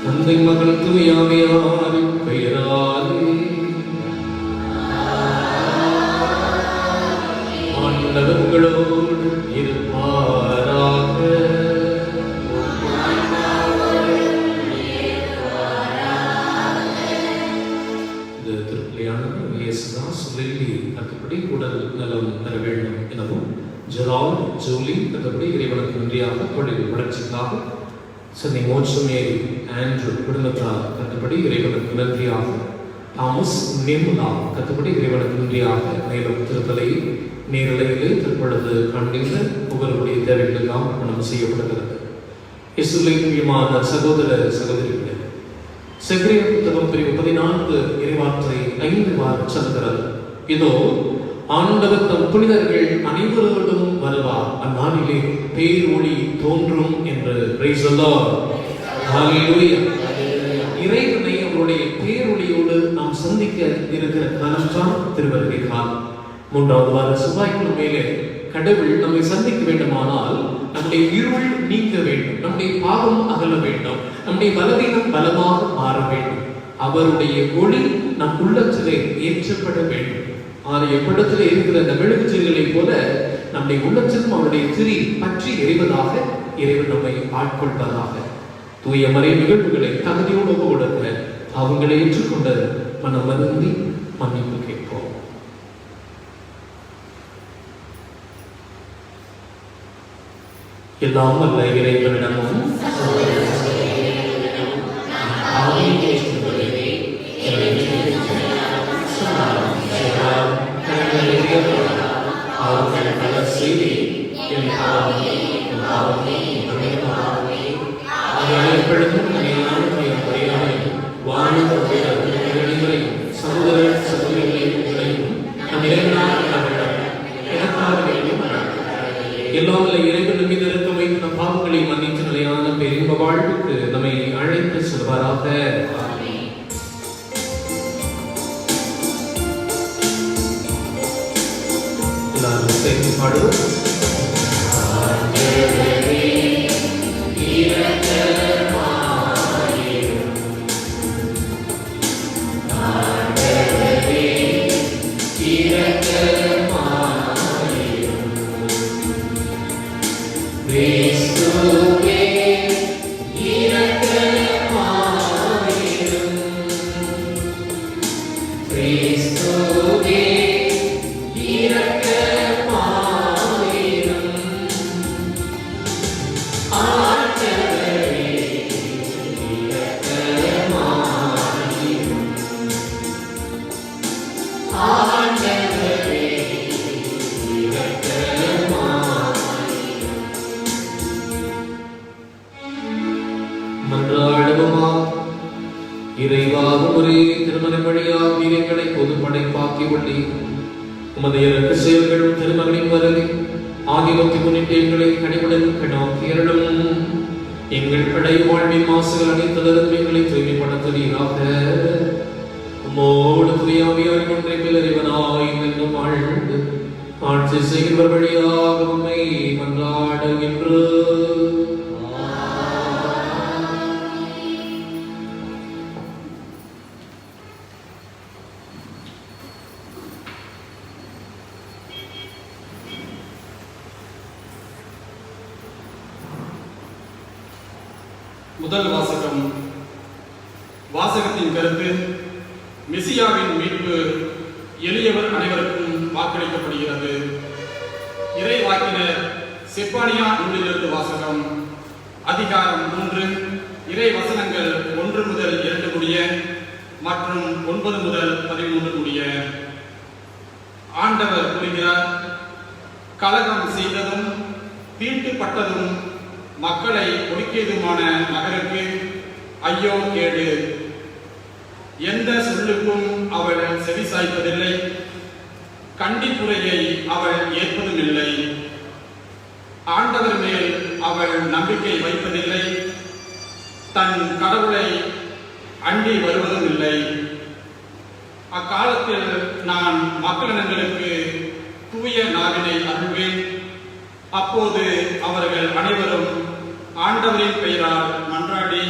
தந்தை மகன் தூயாவியாரின் பெயராலே ஆண்டவர் உங்களோடு இருப்பாராக. இந்த திருப்பலியானது இயேசுதாஸ் வெள்ளி கத்தப்படி உடல் நலம் பெற வேண்டும் எனவும் ஜெரால் ஜூலி கத்தப்படி இறைவனுக்கு நன்றியாக தொழில் வளர்ச்சிக்காக சென்னை மோட்சமேரி ஆண்ட்ரூ குடும்பத்தார் கத்தப்படி இறைவனுக்கு நன்றியாக தாமஸ் நிர்மலா கத்தப்படி இறைவனுக்கு நன்றியாக மேலும் திருத்தலை நேரலையிலே தற்பொழுது கண்டிந்த ஒவ்வொருடைய தேவைகளுக்காக பணம் செய்யப்படுகிறது. இசுலையுமான சகோதர சகோதரிகளே, செக்ரியா புத்தகம் பிரிவு 14 இறைவார்த்தை 5 சொல்கிறது, இதோ ஆண்டவர் தம் புனிதர்கள் அனைவரோடும் வருவார், அந்நாளிலே பேரொளி தோன்றும் என்று praise the Lord. Hallelujah. இறைவனை அவருடைய பேரொளியோடு நாம் சந்திக்க இருக்கிற காலம்தான் திருவருகை காலம். 3வது வார செவ்வாய்க்கிழமையிலே கடவுள் நம்மை சந்திக்க வேண்டுமானால் நம்முடைய இருள் நீங்க வேண்டும், நம்முடைய பாவம் அகல வேண்டும், நம்முடைய பலவீனம் பலமாக மாற வேண்டும், அவருடைய ஒளி நம் உள்ளத்திலே ஏற்றப்பட வேண்டும். எப்படத்திலே இருக்கிற அந்த மெழுகுச்சிகளை போல நம்முடைய உள்ளத்திலும் அவருடைய திரி பற்றி எறிவதாக இறைவன் நம்மை ஆட்கொள்வதாக. தூய மறை நிகழ்வுகளை தகுதியோடு கொடுக்க அவங்களை ஏற்றுக்கொண்ட மனம் வருந்தி மன்னிப்பு கேட்போம். எல்லாம் அல்ல இறைவனிடமும் எல்லாம் இறைவன் மீது இருக்க வைத்த பாவங்களை மன்னித்து நிலையான பெரிய வாழ்வுக்கு நம்மை அழைத்து செல்வாராக. எல்லாரும் சேர்ந்து பாடுவோம். இறைவாகும் ஒரே திருமணம் வழியாக வீரங்களை பொது படைப்பாக்கி உள்ளி உமது இறக்க செயல்களும் திருமகனின் வருகை ஆகியவற்றை முன்னிட்டு எங்களை கனிவுடன் கணாக்கியர்களும் எங்கள் படை வாழ்வின் மாசுகள் அனைத்ததற்கு எங்களை தூய்மைப்படுத்துவீராக. உம்மோடு தூயாவியார் ஒன்றை பிளறிவனாய் என்னும் வாழ்ந்து ஆட்சி செய்கின்ற வழியாக உம்மை மன்றாடுகின்றோம். முதல் வாசகம். வாசகத்தின் கருத்து: மெசியாவின் மீட்பு எளியவர் அனைவருக்கும் வாக்களிக்கப்படுகிறது. இறை வாக்கினர் செப்பானியா நூலிலிருந்து வாசகம். அதிகாரம் 3, இறை வசனங்கள் 1 முதல் 2 முடிய மற்றும் 9 முதல் 13 முடிய. ஆண்டவர் கூறுகிறார்: கலகம் செய்ததும் தீட்டுப்பட்டதும் மக்களை ஒடுக்கியதுமான நகருக்கு ஐயோ கேடு. எந்த சொல்லுக்கும் அவள் செவிசாய்ப்பதில்லை, கண்டிப்புரையை அவள் ஏற்பதும் இல்லை. ஆண்டவர் மேல் அவள் நம்பிக்கை வைப்பதில்லை, தன் கடவுளை அண்டி வருவதும் இல்லை. அக்காலத்தில் நான் மக்களினங்களுக்கு தூய நாவினை அருள்வேன். அப்போது அவர்கள் அனைவரும் ஆண்டவரின் பெயரால் மன்றாடி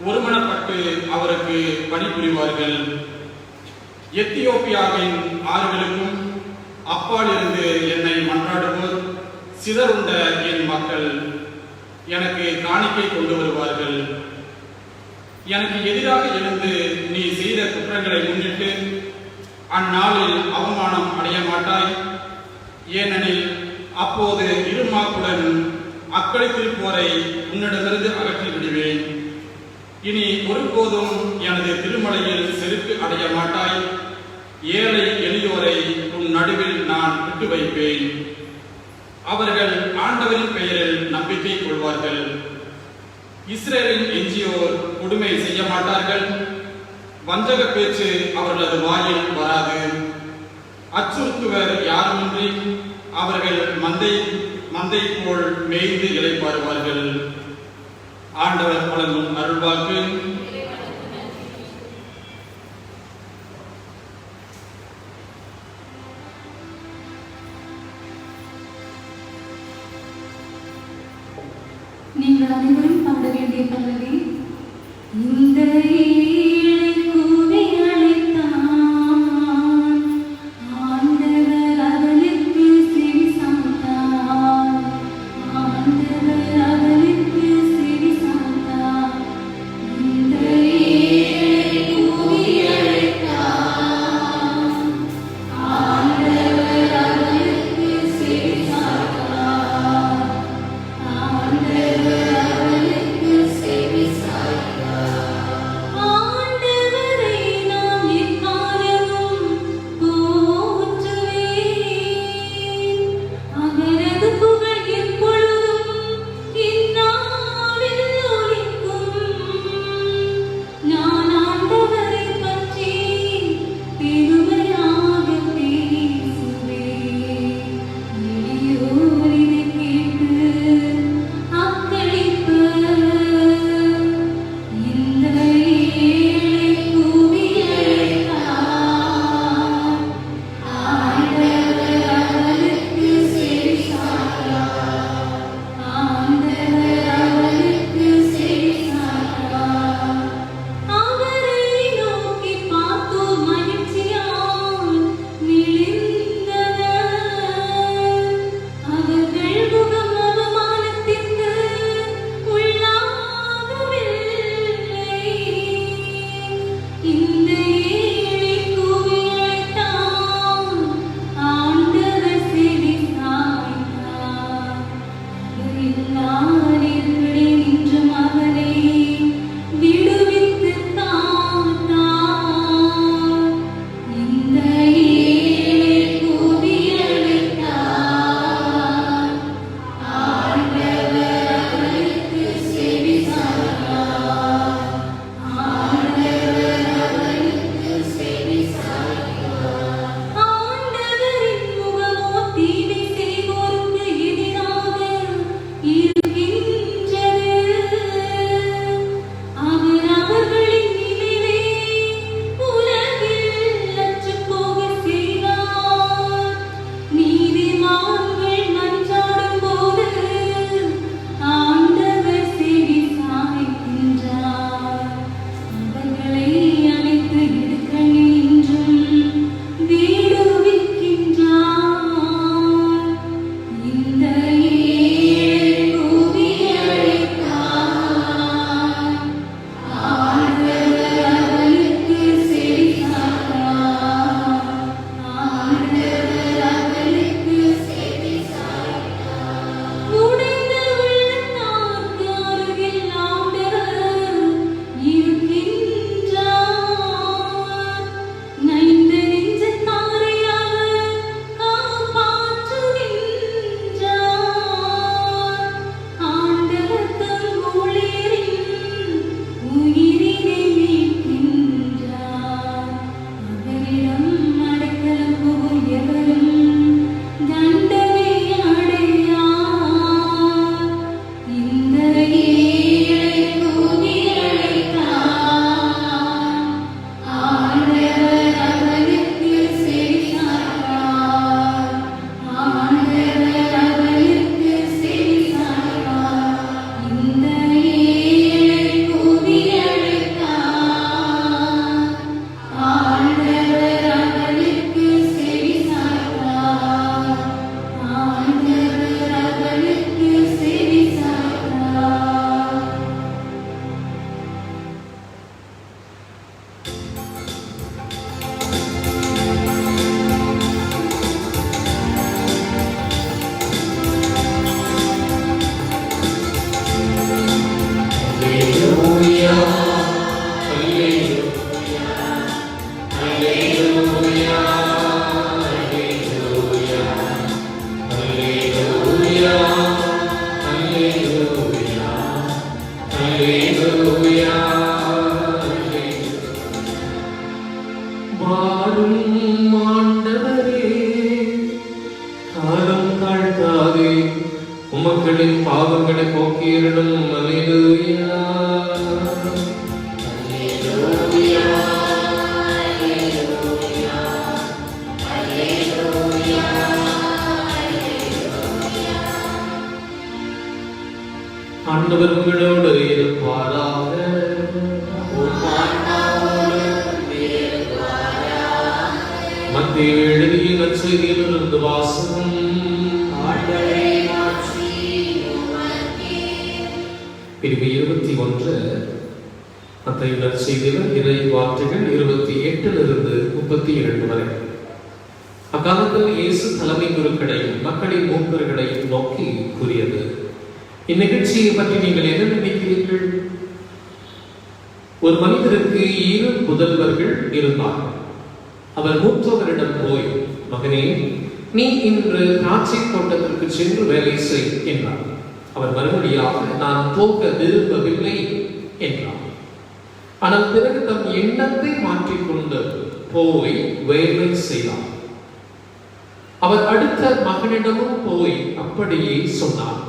ஒருமனப்பட்டு அவருக்கு பணிபுரிவார்கள். எத்தியோப்பியாவின் ஆறுகளுக்கும் அப்பால் இருந்து என்னை மன்றாடுவோர் சிதறுண்ட என் மக்கள் எனக்கு காணிக்கை கொண்டு வருவார்கள். எனக்கு எதிராக எழுந்து நீ செய்த குற்றங்களை முன்னிட்டு அந்நாளில் அவமானம் அடைய மாட்டாய். ஏனெனில் அப்போது இருமாப்புடன் அக்களித்திருப்போரை உன்னிடமிருந்து அகற்றி விடுவேன். இனி ஒருபோதும் எனது திருமலையில் செருக்கு அடைய மாட்டாய். ஏழை எளியோரை உன் நடுவில் நான் விட்டு வைப்பேன். அவர்கள் ஆண்டவரின் பெயரில் நம்பிக்கை கொள்வார்கள். இஸ்ரேலின் எஞ்சியோர் கொடுமை செய்ய மாட்டார்கள். வஞ்சக பேச்சு அவர்களது வாயில் வராது. அச்சுறுத்துவர் யாருமின்றி அவர்கள் மந்தை போல் மேய்ந்து இளைப்பாறுவார்கள். ஆண்டவர் வழங்கும் அருள்வாக்கு. நீங்கள் அனைவரும் பாட வேண்டிய பல்லவி. இந்த ஆண்டவர் அவளுக்கு செவி சாய்த்தார். ஆண்டவர் அல்லேலூயா அல்லேலூயா அல்லேலூயா அல்லேலூயா அல்லேலூயா அல்லேலூயா வாரும் ஆண்டவரே, காலம் தாழ்த்தாதே, உமக்களின் பாவங்களை போக்கியருளும். அல்லேலூயா அல்லேலூயா அல்லேலூயா அல்லேலூயா. ஆண்டவர் உங்களோடு இருப்பாராக. மத்தேயு எழுதிய நற்செய்தியிலிருந்து வாசகம். பிரிவு 21 மத்தேயு நற்செய்தியில் இறை வார்த்தைகள் 28 32 வரை. அக்காலத்தில் இயேசு தலைமை குருக்களையும் மக்களின் மூப்பர்களையும் நோக்கி கூறியது, இந்நிகழ்ச்சியை பற்றி நீங்கள் என்ன நினைக்கிறீர்கள்? ஒரு மனிதருக்கு 2 புதல்வர்கள் இருந்தார்கள். அவர் மூத்தவரிடம் போய், மகனே, நீ இன்று திராட்சை தோட்டத்திற்கு சென்று வேலை செய் என்றார். அவர் மறுபடியாக, நான் போக விரும்பவில்லை என்றார். ஆனால் பிறகு தம் எண்ணத்தை மாற்றிக்கொண்டு போய் வேலை செய்தார். அவர் அடுத்த மகனிடமும் போய் அப்படியே சொன்னார்.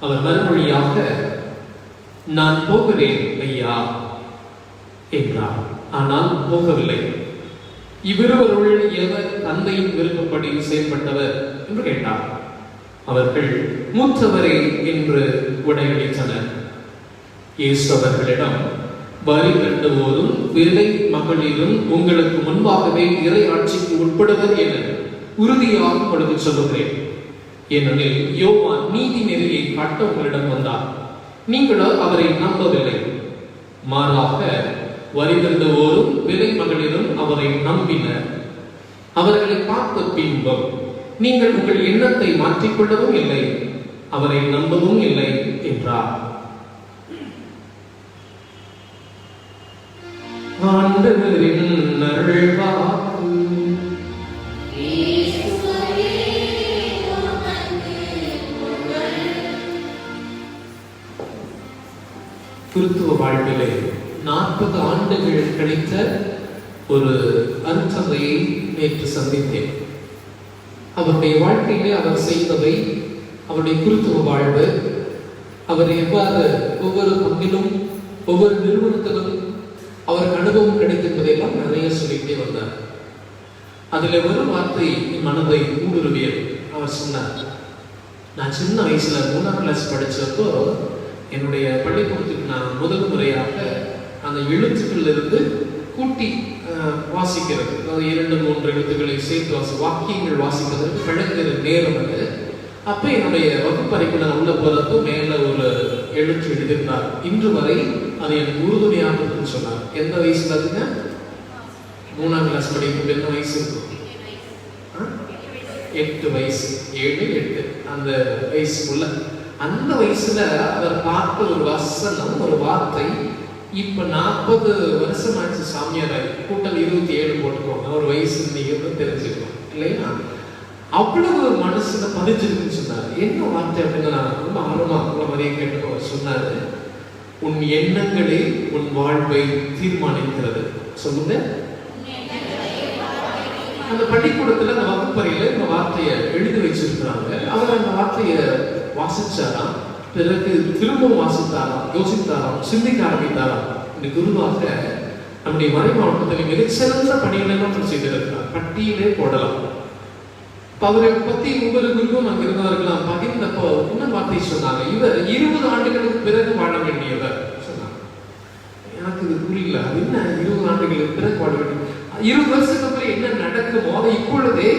அவர் மறுமொழியாக, நான் போகிறேன் ஐயா என்றார். ஆனால் போகவில்லை. இவ்விருவருள் எவர் தந்தையின் விருப்பப்படி செயல்பட்டவர் என்று கேட்டார். அவர்கள் மூத்தவரே என்று விடையளித்தனர். இயேசு அவர்களிடம், வரி கட்டுவோரும் விலை மகளிரும் உங்களுக்கு முன்பாகவே இறை ஆட்சிக்கு உட்படுவர் என உறுதியாக கொடுத்து சொல்லுகிறேன். ஏனெனில் யோவான் நீதி நெறியை காட்ட உங்களிடம் வந்தார், நீங்களோ அவரை நம்பவில்லை. மாறாக வரி தண்டுவோரும் விலை மகளிரும் அவரை நம்பினர். அவர்களை பார்த்த பின்பும் நீங்கள் உங்கள் எண்ணத்தை மாற்றிக்கொள்ளவும் இல்லை, அவரை நம்பவும் இல்லை என்றார். ஆண்டவரின் அருள்வாக்கு. கிறிஸ்துவ வாழ்விலே 40 ஆண்டுகள் கழித்த ஒரு அருட்தந்தையை நேற்று சந்தித்தேன். அவருடைய வாழ்க்கையிலே அவர் செய்தவை, அவருடைய கிறிஸ்துவ வாழ்வு, அவர் எவ்வாறு ஒவ்வொரு பங்கிலும் ஒவ்வொரு நிறுவனத்திலும் அவருக்கு அனுபவம் கிடைத்திருப்பதையெல்லாம் நிறைய சொல்லிக்கிட்டே வந்தார். அதுல ஒரு வார்த்தை என் மனதை ஊடுருவியது. அவர் சொன்னார், நான் சின்ன வயசுல 3ஆம் கிளாஸ் படிச்சப்போ என்னுடைய பள்ளிக்கூடத்துக்கு நான் முதல் முறையாக அந்த எழுத்துக்கள் இருந்து கூட்டி வாசிக்கிறது, 2-3 எழுத்துக்களை சேர்த்து வாக்கியங்கள் வாசிப்பதற்கு பழகிற நேரம் அது. அப்ப என்னுடைய வகுப்பறைக்கு நான் உள்ள போறப்போ மேல ஒரு எழுத்து எழுதியிருந்தார். இன்று வரை அது எனக்கு உறுதுணையாக இருக்குன்னு சொன்னார். எந்த வயசுல அதுங்க? 3ஆம் கிளாஸ் படிக்கும். என்ன வயசு இருக்கும்? 8 வயசு, 7, 8 அந்த வயசுக்குள்ள. அந்த வயசுல அவர் பார்த்த ஒரு வசனம், ஒரு வார்த்தை, இப்ப 40 வருஷம் ஆச்சு சாமியாராய், கூட்டல் 27 போட்டுக்கோங்க, ஒரு வயசு நீங்க தெரிஞ்சுக்கணும் இல்லையா? அவ்வளவு ஒரு மனசுல பதிஞ்சிருக்குன்னு சொன்னார். என்ன வார்த்தை அப்படின்னு நான் ரொம்ப ஆர்வமா அவ்வளவு மதிய கேட்டு சொன்னாரு, உன் எண்ணங்களே உன் வாழ்வை தீர்மானிக்கிறது. சொல்லுங்க. அந்த பள்ளிக்கூடத்துல அந்த வகுப்பறையில இந்த வார்த்தையை எழுதி வச்சிருக்கிறாங்க. அவர் அந்த வார்த்தையை வாசிச்சாராம், பிறகு திரும்பவும் வாசித்தாராம், யோசித்தாராம், சிந்திக்க ஆரம்பித்தாராம். இந்த குருவாக நம்முடைய மறை மாவட்டத்தில் மிகச்சிறந்த பணிகளை நம்ம செய்திருக்கிறார், பட்டியலே போடலாம். அவரை பத்தி ஒவ்வொரு குருவும் அங்க இருந்தவர்களாம் பகிர்ந்தப்போ என்ன வார்த்தை சொன்னாங்க, இவர் 20 ஆண்டுகளுக்கு பிறகு வாழ வேண்டியவர் சொன்னாங்க. எனக்கு இது புரியல, அது என்ன 20 ஆண்டுகளுக்கு பிறகு வாழ வேண்டிய, 20 வருஷத்துக்கு அப்புறம் என்ன நடக்குமோ அதை இப்பொழுதே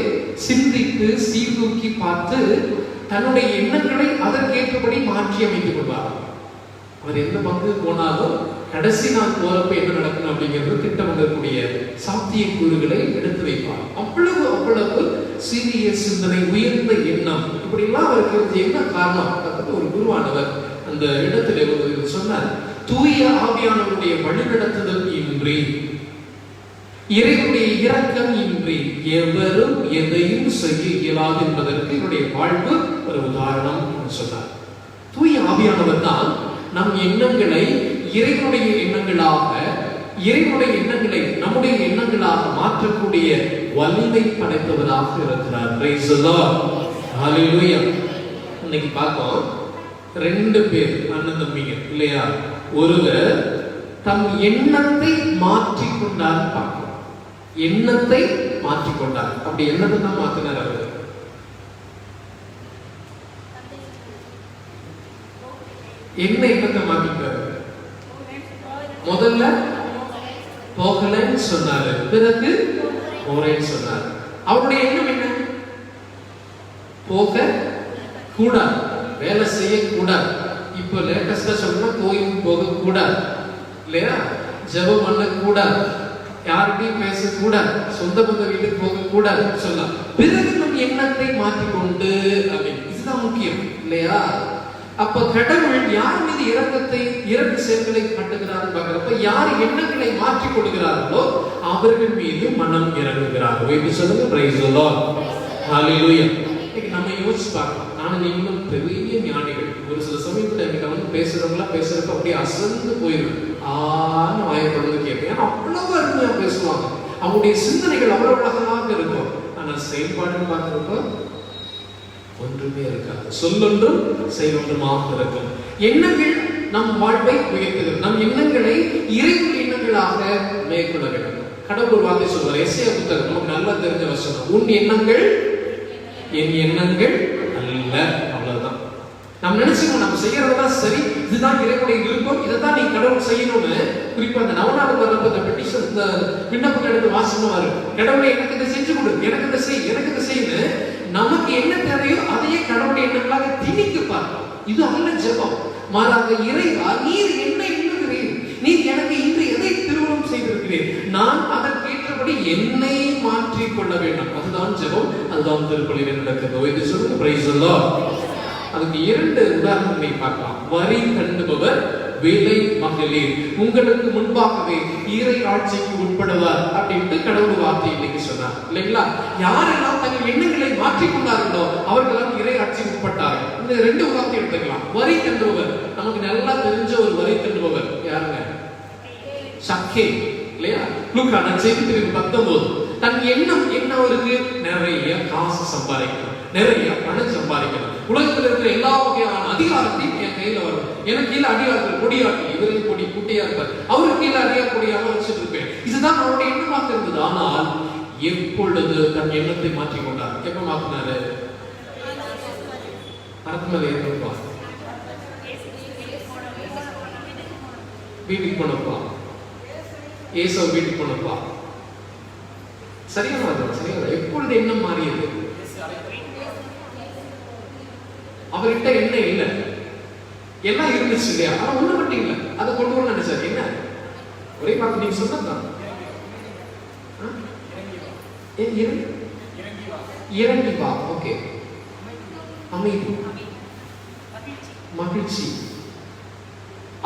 சிந்தித்து சீர்தூக்கி பார்த்து தன்னுடைய எண்ணங்களை அதற்கேற்றபடி மாற்றி அமைத்துக் கொள்வார். அவர் எந்த பங்கு போனாலும் கடைசி நாள் போறப்ப என்ன நடக்கணும் அப்படிங்கிறது திட்டமிடக்கூடிய சாத்திய கூறுகளை எடுத்து வைப்பார். அவ்வளவு சிறிய சிந்தனை, உயர்ந்த எண்ணம், இப்படி எல்லாம் அவருக்கு என்ன காரணம்? ஒரு குருவானவர் அந்த இடத்துல ஒரு சொன்னார், தூய ஆவியானவருடைய வழிநடத்துதல் இன்றி, இறைவனுடைய இரக்கம் இன்றி எவரும் எதையும் செய்ய இயலாது என்பதற்கு என்னுடைய வாழ்வு ஒரு உதாரணம் என்று சொன்னார். தூய ஆவியானவர் தான் நம் எண்ணங்களை இறைவனுடைய எண்ணங்களாக, இறைவனுடைய எண்ணங்களை நம்முடைய எண்ணங்களாக மாற்றக்கூடிய வலிமை படைத்தவராக இருக்கிறார். Praise the Lord. Hallelujah. இன்னைக்கு பார்த்தோம், 2 பேர் அண்ணன் தம்பிங்க இல்லையா? ஒருவர் தம் எண்ணத்தை மாற்றிக்கொண்டார். பார்க்கிறோம், எண்ணத்தை மாற்றிக்கொண்டார். அப்படி எண்ணத்தை தான் மாற்றினார் அவர். என்ன எண்ணத்தை மாற்றிட்டார்? முதல்ல போகலன்னு சொன்னாரு, பிறகு போறேன்னு சொன்னார். அவருடைய எண்ணம் என்ன? போக கூடாது, வேலை செய்ய கூடாது. இப்ப லேட்டஸ்டா சொன்னா கோயில் போக கூடாது இல்லையா? ஜெபம் பண்ண கூடாது, யார்கிட்டையும் பேசக்கூடாது, சொந்த பந்த வீட்டுக்கு போக கூடாது சொல்லலாம். பிறகு நம் எண்ணத்தை மாற்றிக்கொண்டு அப்படின்னு, இதுதான் முக்கியம் இல்லையா? அப்ப கடவுள் யார் மீது இரக்க செயல்களை காட்டுகிறார் பார்க்கிறப்ப, யார் எண்ணங்களை மாற்றிக் கொள்கிறார்களோ அவர்கள் மீது மனம் இறங்குகிறார்கள். எப்படி சொல்லுங்க? Praise the lord. ஹalleluya. நம்ம யோசிச்சு பார்க்கலாம், நானும் நீங்களும் பெரிய ஞானிகள். ஒரு சில சமயத்துல எனக்கு வந்து பேசுறப்ப அப்படியே அசந்து போயிடும். வாயப்படந்து கேட்பேன். ஏன்னா அவ்வளவு அருமையா பேசுவாங்க, அவங்களுடைய சிந்தனைகள் அவ்வளவு அழகாக இருக்கும். ஆனா செயல்பாடுன்னு பார்க்கிறப்ப ஒன்றுமே இருக்காது. சொல்லொன்றும் செயலொன்றுமாக இருக்கும். எண்ணங்கள் நம் வாழ்வை உயர்த்துகிறது. நம் எண்ணங்களை இறைவனுடைய எண்ணங்களாக மேற்கொள்ள வேண்டும். கடவுள் வார்த்தை சொல்வார், எஸ்ஐயா புத்தகம் நமக்கு நல்லா தெரிஞ்ச வசனம், உன் எண்ணங்கள் என் எண்ணங்கள் அல்ல. அவ்வளவுதான். நம்ம நினைச்சுக்கணும், நம்ம செய்யறதுதான் சரி, இதுதான் இறைவனுடைய விருப்பம், இதைதான் நீ கடவுள் செய்யணும்னு. குறிப்பா அந்த நவநாள் வரப்ப இந்த பெட்டிஷன், இந்த விண்ணப்பம் எடுத்து வாசனமாரு, கடவுளை எனக்கு இதை செஞ்சு கொடு, எனக்கு இதை செய், எனக்கு இதை செய்யு. நமக்கு என்ன தேவையோ அதையே கடவுளுடைய எண்ணங்களாக திணிக்க பார்க்கலாம். இது அல்ல ஜெபம். மாறாக, இறைவா நீர் என்ன எண்ணுகிறீர், நீர் எனக்கு இன்று எதை திருமணம் செய்திருக்கிறீர், நான் அதற்கேற்றபடி என்னை மாற்றிக் கொள்ள வேண்டும். அதுதான் ஜெபம், அதுதான் திருப்பலியில் நடக்கிறது. இது சொல்லுங்க. Praise the Lord. அதுக்கு 2 உதாரணங்களை பார்க்கலாம். வரி கண்டுபவர், வேலை மகளிர் உங்களுக்கு முன்பாகவே இறை ஆட்சிக்கு உட்படுவார் அப்படின்ட்டு கடவுள் வார்த்தை இன்னைக்கு சொன்னார் இல்லைங்களா? யாரெல்லாம் தங்கள் எண்ணங்களை மாற்றிக்கொண்டார்களோ அவர்களெல்லாம் இறை ஆட்சிக்கு உட்பட்டார்கள். இந்த 2 வார்த்தை எடுத்துக்கலாம். வரி கண்டுபவர், நமக்கு நல்லா தெரிஞ்ச ஒரு வரி கண்டுபவர் யாருங்க? சக்கே இல்லையா? லூக்கா நற்செய்தி 19. தன் எண்ணம் என்ன அவருக்கு? நிறைய காசு சம்பாதிக்கணும், நிறைய பணம் சம்பாதிக்கணும், உலகத்தில் இருக்கிற எல்லா வகையான அதிகாரத்தையும் என் கையில வரும், எனக்கு கீழே அடியார்கள் கொடியாட்டி, இவரின் கொடி குட்டியா இருப்பார், அவருக்கு கீழே அடியார் கொடியாக வச்சுட்டு இருப்பேன். இதுதான் அவருடைய எண்ணமாக இருந்தது. ஆனால் எப்பொழுது தன் எண்ணத்தை மாற்றிக்கொண்டார்? எப்ப மாற்றினாரு? மரத்துமலை ஏற்பா, வீட்டுக்கு போனப்பா, ஏசோ வீட்டுக்கு போனப்பா, சரியான சரியான. எப்பொழுது எண்ணம் மாறியது? அவர்கிட்ட என்ன இல்லை, எல்லாம் இருந்துச்சு இல்லையா? ஆனா ஒண்ணு மட்டும் இல்லை, அதை கொண்டு வர நினைச்சாரு. என்ன? ஒரே பார்த்து நீங்க சொன்னதான் இறங்கி வா. ஓகே, அமைதி, மகிழ்ச்சி.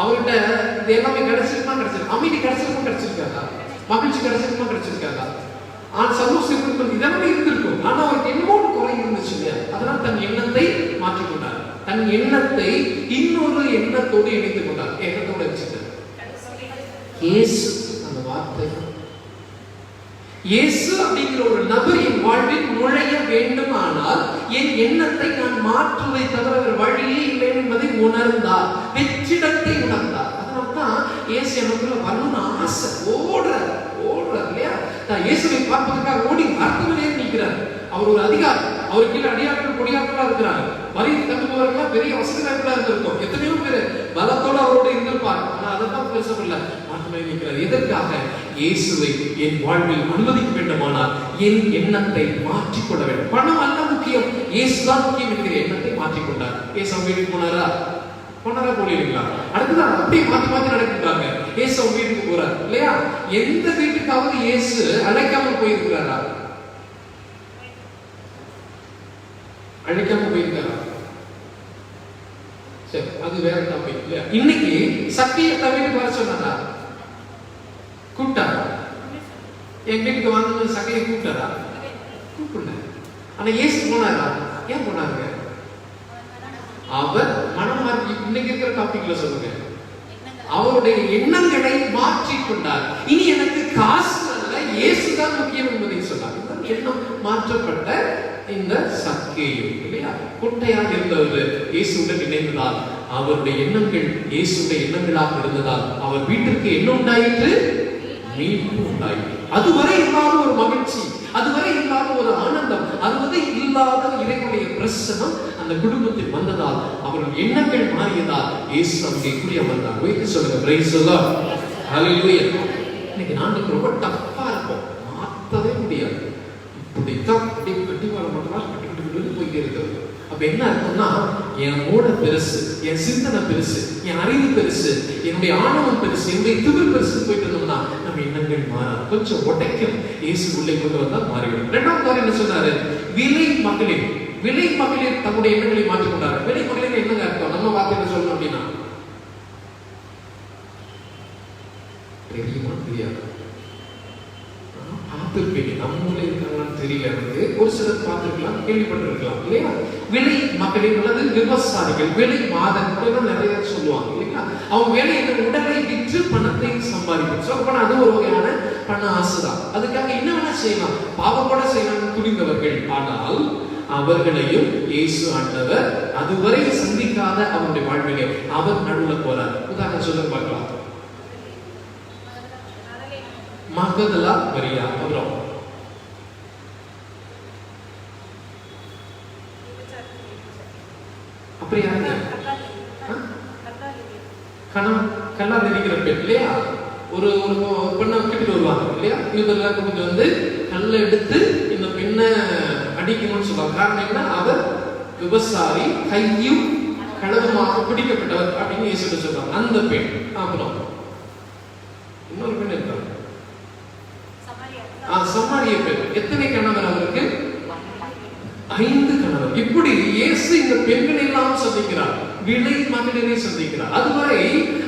அவர்கிட்ட இது எல்லாமே கிடைச்சிருக்குமா? கிடைச்சிருக்கு. அமைதி கிடைச்சிருக்குமா? கிடைச்சிருக்காதா? மகிழ்ச்சி கிடைச்சிருக்குமா? கிடைச்சிருக்காதா? சந்தோஷம் இதெல்லாமே இருந்திருக்கும். ஆனா அவருக்கு என்னமோ குறை இருந்துச்சு இல்லையா? அதனால் தன் எண்ணத்தை மாற்றிக்கொண்டார். தன் எண்ணத்தை இன்னொரு எண்ணத்தோடு இணைத்துக் கொண்டார். எண்ணத்தோடு வச்சுட்டார். இயேசு அந்த வார்த்தை, இயேசு அப்படிங்கிற ஒரு நபர் என் வாழ்வில் நுழைய வேண்டுமானால் என் எண்ணத்தை நான் மாற்றுவதை தவிர வேறு வழியே இல்லை என்பதை உணர்ந்தார், வெற்றிடத்தை உணர்ந்தார். அதனால்தான் இயேசு எனக்குள்ள வரணும்னு ஆசை, ஓடுறார் இல்லையா? இயேசுவை பார்ப்பதற்காக ஓடி அர்த்தமிலே நிற்கிறார். அவர் ஒரு அதிகாரி, அவர் கீழே அடியாட்கள் கொடியாட்களா இருக்கிறாங்க. வரி தங்குபவர்கள்லாம் பெரிய வசதிகளா இருந்திருக்கும். எத்தனையோ பேர் பலத்தோட அவரோட இருந்திருப்பார். ஆனா அதைத்தான் பேசப்படல, அர்த்தமிலே நிற்கிறார். எதற்காக? இயேசுவை என் வாழ்வில் அனுமதிக்க வேண்டுமானால் என் எண்ணத்தை மாற்றிக்கொள்ள வேண்டும். பணம் அல்ல முக்கியம், இயேசுதான் முக்கியம் என்கிற எண்ணத்தை மாற்றிக்கொண்டார். இயேசு வீட்டுக்கு போனாரா? போனாரா? போனீங்களா? அடுத்ததான் அப்படியே மாத்தி நடக்கிறாங்க. இயேசு அவங்க வீட்டுக்கு போறார் இல்லையா? எந்த வீட்டுக்காவது இயேசு அழைக்காம போயிருக்கிறாரா? அழைக்காம போயிருக்காரா? சரி, அது அது வேற டாபிக் இல்லையா? இன்னைக்கு சக்தியை தவிர்த்து வர சொன்னாரா? கூப்பிட்டாரா? என் வீட்டுக்கு வந்து சகையை கூப்பிட்டாரா? கூப்பிடல. ஆனா இயேசு போனாரா? ஏன் போனாருங்க? அவர் மனமாற்றி, இன்னைக்கு இருக்கிற டாபிக்ல சொல்லுங்க, அவருடைய எண்ணங்களை மாற்றிக் கொண்டார். இனி எனக்கு காசு அல்ல, இயேசுதான் முக்கியம் என்பதை சொன்னார். எண்ணம் மாற்றப்பட்ட இந்த சக்கேயு இல்லையா, குட்டையாக இருந்தவர் இயேசுடன் இணைந்ததால், அவருடைய எண்ணங்கள் இயேசுடைய எண்ணங்களாக இருந்ததால் அவர் வீட்டிற்கு என்ன உண்டாயிற்று? மீட்பு உண்டாயிற்று. அதுவரை இல்லாத ஒரு மகிழ்ச்சி, அதுவரை இல்லாத ஒரு ஆனந்தம், அதுவரை இல்லாத இறைவனுடைய பிரசன்னம் அந்த குடும்பத்தில் வந்ததால், அவர்கள் எண்ணங்கள் மாறியதால் இயேசு அங்கே குடியமர்ந்தார். வைத்து சொல்லுங்க, பிரைஸ் தி லார்ட், ஹalleluya. இன்னைக்கு நாட்டுக்கு ரொம்ப டஃப்பா இருக்கும், மாற்றவே முடியாது. இப்படித்தான் கட்டிவாள மட்டும் கட்டி போயிட்டே இருக்கிறது. அப்ப என்ன அர்த்தம்னா, என் மூட பெருசு, என் சிந்தனை பெருசு, என் அறிவு பெருசு, என்னுடைய ஆணவம் பெருசு, என்னுடைய திமிர் பெருசு போயிட்டு இருந்தோம்னா நம்ம எண்ணங்கள் மாறாது. கொஞ்சம் உடைக்கும், இயேசு உள்ளே கொண்டு வந்தா மாறிவிடும். இரண்டாவது என்ன சொன்னாரு? விலை மகளிர், விலை மகளிர் தன்னுடைய எண்ணங்களை மாற்றிக் கொண்டாரு. விலை மகளிர் என்னங்க அர்த்தம்? நம்ம வார்த்தையில சொல்லணும் அப்படின்னா தெரியுமா? தெரியாது. பார்த்திருப்பீங்க, நம்ம ஊர்ல இருக்காங்கன்னு தெரியல எனக்கு. ஒரு சிலர் பார்த்திருக்கலாம், கேள்விப்பட்டிருக்கலாம் இல்லையா? விலை மகளிர் அல்லது விவசாயிகள், விலை மாதங்கள் நிறைய சொல்லுவாங்க இல்லையா? அவங்க வேலையை உடலை விற்று பணத்தை சம்பாதிக்கும். சொல்ல போனா அது ஒரு வகையான பண ஆசைதான். அதுக்காக என்ன வேணா செய்யலாம், பாவம் கூட செய்யலாம் துணிந்தவர்கள். ஆனால் அவர்களையும் இயேசு ஆண்டவர் அதுவரை சந்திக்காத அவருடைய வாழ்விலே அவர் நடுவில் போறார். உதாரணம் சொல்ல பார்க்கலாம். மகதலா மரியா, அப்புறம் அப்படி யாருங்க? கல்லா நெறிக்கிற பெண் இல்லையா? ஒரு பெண்ணை கிட்ட வருவாங்க இல்லையா? இவரெல்லாம் கொண்டு வந்து கல்லை எடுத்து இந்த பெண்ணை அடிக்கணும்னு சொல்லுவாங்க. காரணம் என்ன? அவர் விவசாயி, கையும் களவுமாக பிடிக்கப்பட்டவர் அப்படின்னு இயேசு சொல்றாங்க. அந்த பெண். அப்புறம் இன்னொரு பெண் இருக்காங்க, சமாரிய பெண். எத்தனை கணவர் அவருக்கு? 5 கணவர். இப்படி இயேசு இந்த பெண்களை எல்லாம் சந்திக்கிறார், விலை மகளிரை சந்திக்கிறார். அதுவரை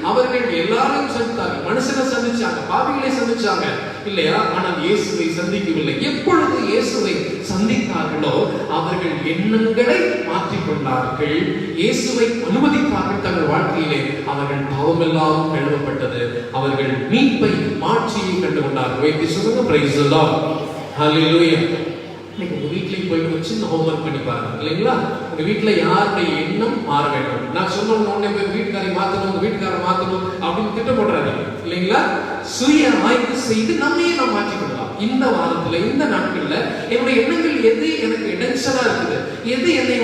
அவர்கள் எல்லாரையும் சந்தித்தார்கள், மனுஷனை சந்திச்சாங்க, பாவிகளை சந்திச்சாங்க இல்லையா? ஆனால் இயேசுவை சந்திக்கவில்லை. எப்பொழுது இயேசுவை சந்தித்தார்களோ அவர்கள் எண்ணங்களை மாற்றிக்கொண்டார்கள், இயேசுவை அனுமதித்தார்கள் தங்கள் வாழ்க்கையிலே. அவர்கள் பாவமெல்லாம் கழுவப்பட்டது, அவர்கள் மீட்பை மாற்றியை கண்டு கொண்டார்கள். வைத்து சொல்லுங்க, பிரைஸ் தி லார்ட், ஹalleluya. இன்னைக்கு உங்க வீட்லயும் போயிட்டு ஒரு சின்ன ஹோம்வொர்க் பண்ணி பாருங்க இல்லைங்களா? உங்க வீட்டுல யாருடைய எண்ணம் மாற வேண்டும். நான் சொன்ன உடனே போய் வீட்டுக்காரை மாத்தணும், உங்க வீட்டுக்காரை மாத்தணும் அப்படின்னு திட்டம் போடுறாங்க இல்லைங்களா? சுய ஆய்வு செய்து நம்மையே நாம் மாற்றிக்கொள்ளலாம். இந்த வாரத்துல, இந்த நாட்கள்ல என்னுடைய எண்ணங்கள் எது எனக்கு இடைஞ்சலா இருக்குது, எது என்னை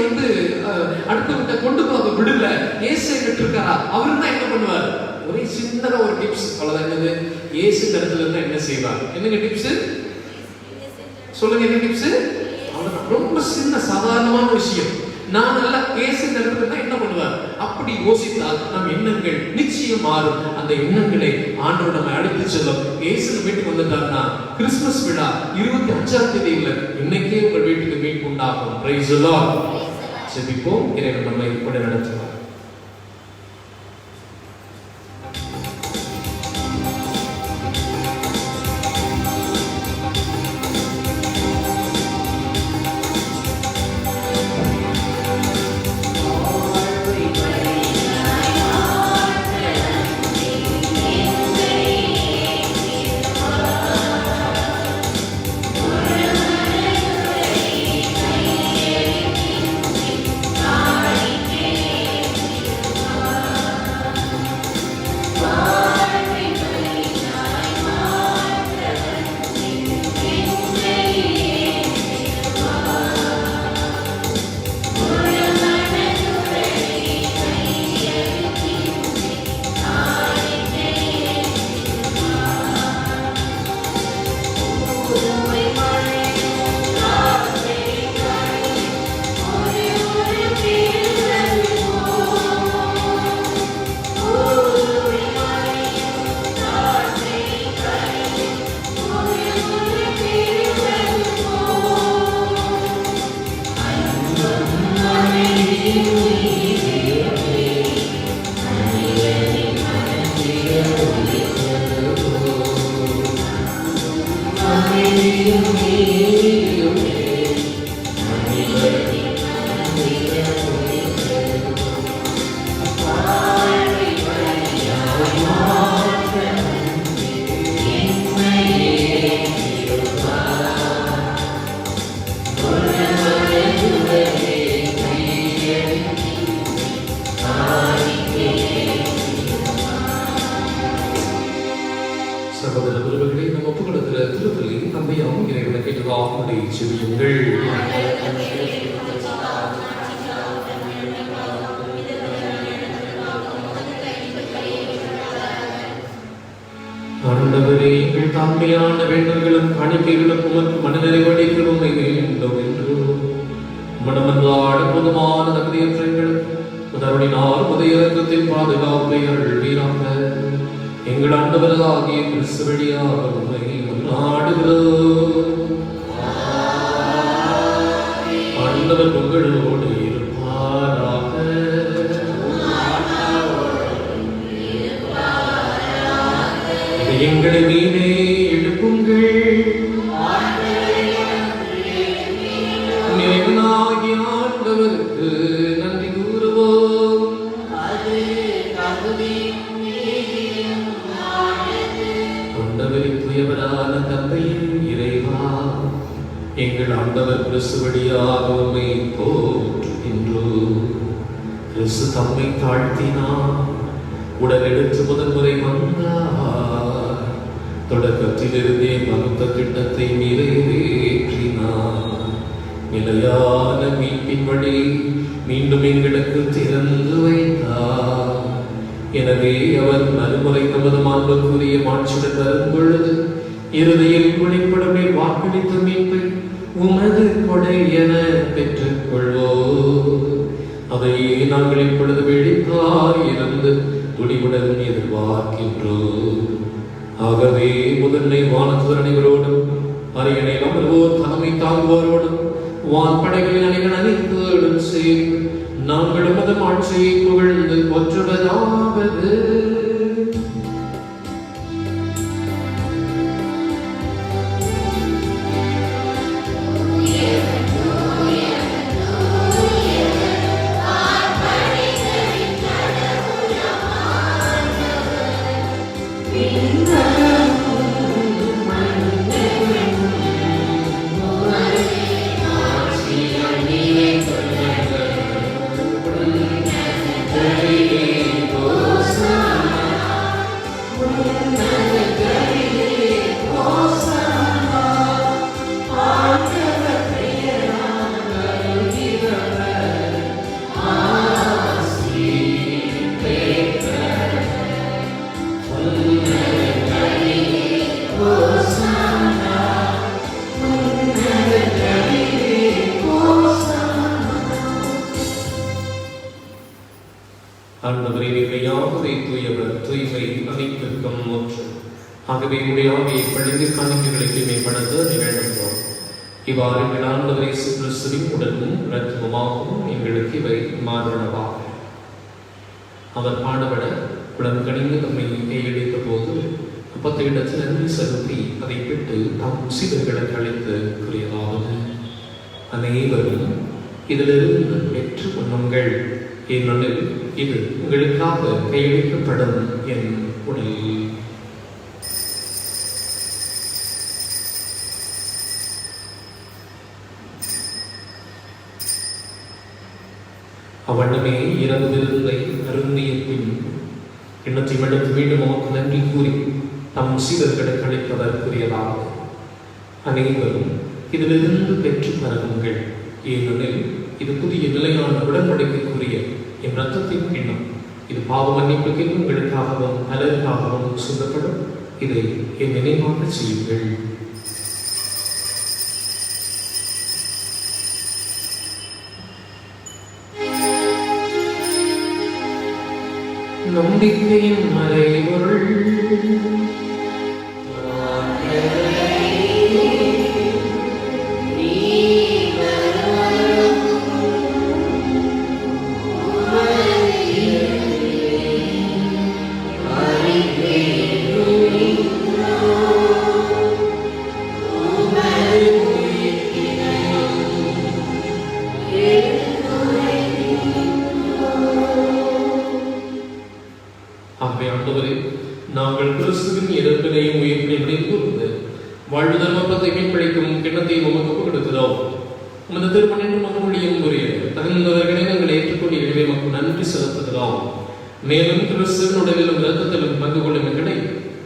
அடுத்தவங்க கொண்டு போக விடல, இயேசு விட்டுருக்காரா, அவரு தான் என்ன பண்ணுவார்? ஒரே சின்னதா ஒரு டிப்ஸ், அவ்வளவுதான். என்னது? இயேசு இடத்துல இருந்தா என்ன செய்வார்? என்னங்க டிப்ஸ் சொல்லுங்க, என்ன டிப்ஸ்? அவ்வளவுதான், ரொம்ப சின்ன சாதாரணமான விஷயம். நான் நல்லா இயேசு இடத்துல இருந்தா என்ன பண்ணுவார்? அப்படி யோசித்தால் நம் எண்ணங்கள் நிச்சயம் மாறும். அந்த எண்ணங்களை ஆண்டவர் நம்மை அழைத்து செல்லும். இயேசு வீட்டுக்கு வந்துட்டார்னா கிறிஸ்துமஸ் விழா 25ஆம் தேதியில இன்னைக்கே உங்கள் வீட்டுக்கு மீட்பு உண்டாகும். Price the Lord. ஜெபிப்போம். இறைவன் நம்மை கூட நடத்துவார். சகோதர உறவுகளை நம்ம ஒப்புக் கொடுக்கிற திருப்பலி தந்தையாகவும் இறைவனை கேட்டதாக செய்யுங்கள். ஆண்டவரே, எங்கள் தாழ்மையான வேண்டல்களும் காணிக்கைகளும் உமக்கு மனநிறைவடைக்க உம்மை வேண்டும் என்று மனமன்றாட பொதுவான தகுதியற்றங்களுக்கு முதருடினார் உதயரங்கத்தின் பாதுகாப்பை அருள்வீராக. எங்கள் ஆண்டவராகிய கிறிஸ்து வழியாக உம்மை மன்றாடுகிறோம். ஆண்டவர் உங்களோடு இருப்பாராக. எங்களை மீனே எழுப்புங்கள். நிறைவனாகிய ஆண்டவருக்கு நன்றி கூறுவோம். ஆண்டவரின் தூயவரான தந்தையின் இறைவா, எங்கள் ஆண்டவர் கிறிஸ்து வழியாக உம்மை போற்றுகின்றோம். கிறிஸ்து தம்மை தாழ்த்தினார், உடலெடுத்து முதன்முறை வந்தார், தொடக்கத்திலிருந்தே மருத்துவ திட்டத்தை நிறைவேற்றினார். நிலையான மீட்பின் வழி மீண்டும் எங்களுக்கு திறந்து வைத்தார். எனவே அவர் மறுமுறை தமது மாண்புக்குரிய மாட்சியுடன் வரும் பொழுது இறுதியில் வெளிப்படமே வாக்களித்த மீட்பை உமது கொடை என பெற்றுக் கொள்வோம். அதையே நாங்கள் இப்பொழுது வெளிப்பார் இருந்து துணிவுடன் எதிர்பார்க்கின்றோம். ஆகவே முதன்மை வானதூதர் அனைவரோடும் அரியணை அமர்வோர் தலைமை தாங்குவோரோடும் வான்படைகளின் அணிகள் அனைத்தோடும் சேர்ந்து நாங்கள் உமது ஆட்சியை புகழ்ந்து போற்றுவதாவது. ஆண்டவரே, யாகவே தூயவர், தூய்மை அனைத்திற்கும் ஒன்று. ஆகவே உடைய ஆவியை பழிந்து காணிக்கைகளுக்கு மேம்படுத்த நிகழ்ந்தோம். இவ்வாறு எங்கள் ஆண்டவரே கிறிஸ்துவின் உடலும் இரத்தமுமாகவும் எங்களுக்கு இவை மாறுவனவாகும். அவர் பாடுபட உடன் கணிந்து தம்மை கையெழுத்த போது அப்பத்தை இடத்தில் நன்றி செலுத்தி அதை விட்டு தம் சீடர்களுக்கு அளித்து கூறியதாவது: அனைவரும் இதிலிருந்து பெற்று கொள்ளுங்கள், ஏனெனில் இது உங்களுக்காக கையளிக்கப்படும் என் உடல். அவ்வண்ணமே இரவு விருந்தை அருந்திய பின் எண்ணத்தை எடுத்து மீண்டும் அவருக்கு நன்றி கூறி தம் சீடர்களுக்கு அளிப்பவர் கூறியதாவது: அனைவரும் இதிலிருந்து பெற்று பருகுங்கள், ஏனெனில் இது புதிய நிலையான உடன்படிக்கைக்குரிய என் ரத்தத்தின் கிண்ணம். இது பாவ மன்னிப்புக்கு உங்களுக்காகவும் பலருக்காகவும் சொல்லப்படும். இதை என் நினைவாக செய்யுங்கள். நம்பிக்கையின் மறைபொருள் நாங்கள் கிறிஸ்துவின் இறப்பினையும் உயிர்ப்பினையும் கூர்ந்து வாழ்வு தர்மப்பத்தை மீன்பளிக்கும் கிண்ணத்தை உமக்கு கொடுக்கிறோம். உமது திருமணம் மகனுடையும் உரிய தகுந்தவர்களை நாங்கள் ஏற்றுக்கொண்டு எனவே மக்கள் நன்றி செலுத்துகிறோம். மேலும் கிறிஸ்துவின் உடலிலும் இரத்தத்திலும் பங்கு கொள்ளும் எங்களை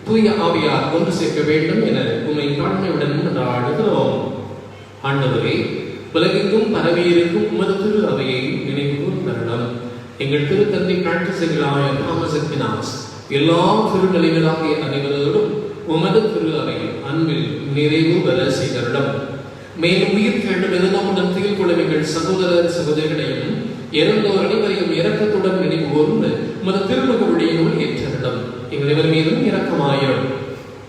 தூய தூய ஆவியார் கொண்டு சேர்க்க வேண்டும் என உம்மை தாழ்மையுடன் மன்றாடுகிறோம். ஆண்டவரே, உலகெங்கும் பரவியிருக்கும் உமது திரு அவையை நினைவு கூர்ந்தருளும். எங்கள் திருத்தந்தை பிரான்சிஸ்களாய தாமஸ் அக்வினாஸ் எல்லா திருநிலைகளாகிய அனைவரோடும் உமது திரு அவை அன்பில் நிறைவு பெற செய்தருளும். மேலும் உயிர் வேண்டும் என நம்முடன் துயில் கொள்ளும் எங்கள் சகோதரர் சகோதரிகளையும் இறந்தோர் அனைவரையும் இரக்கத்துடன் நினைவு கூர்ந்து உமது திருமகளுடையினுள் ஏற்றருளும். எங்கள் மீதும் இரக்கமாயும்.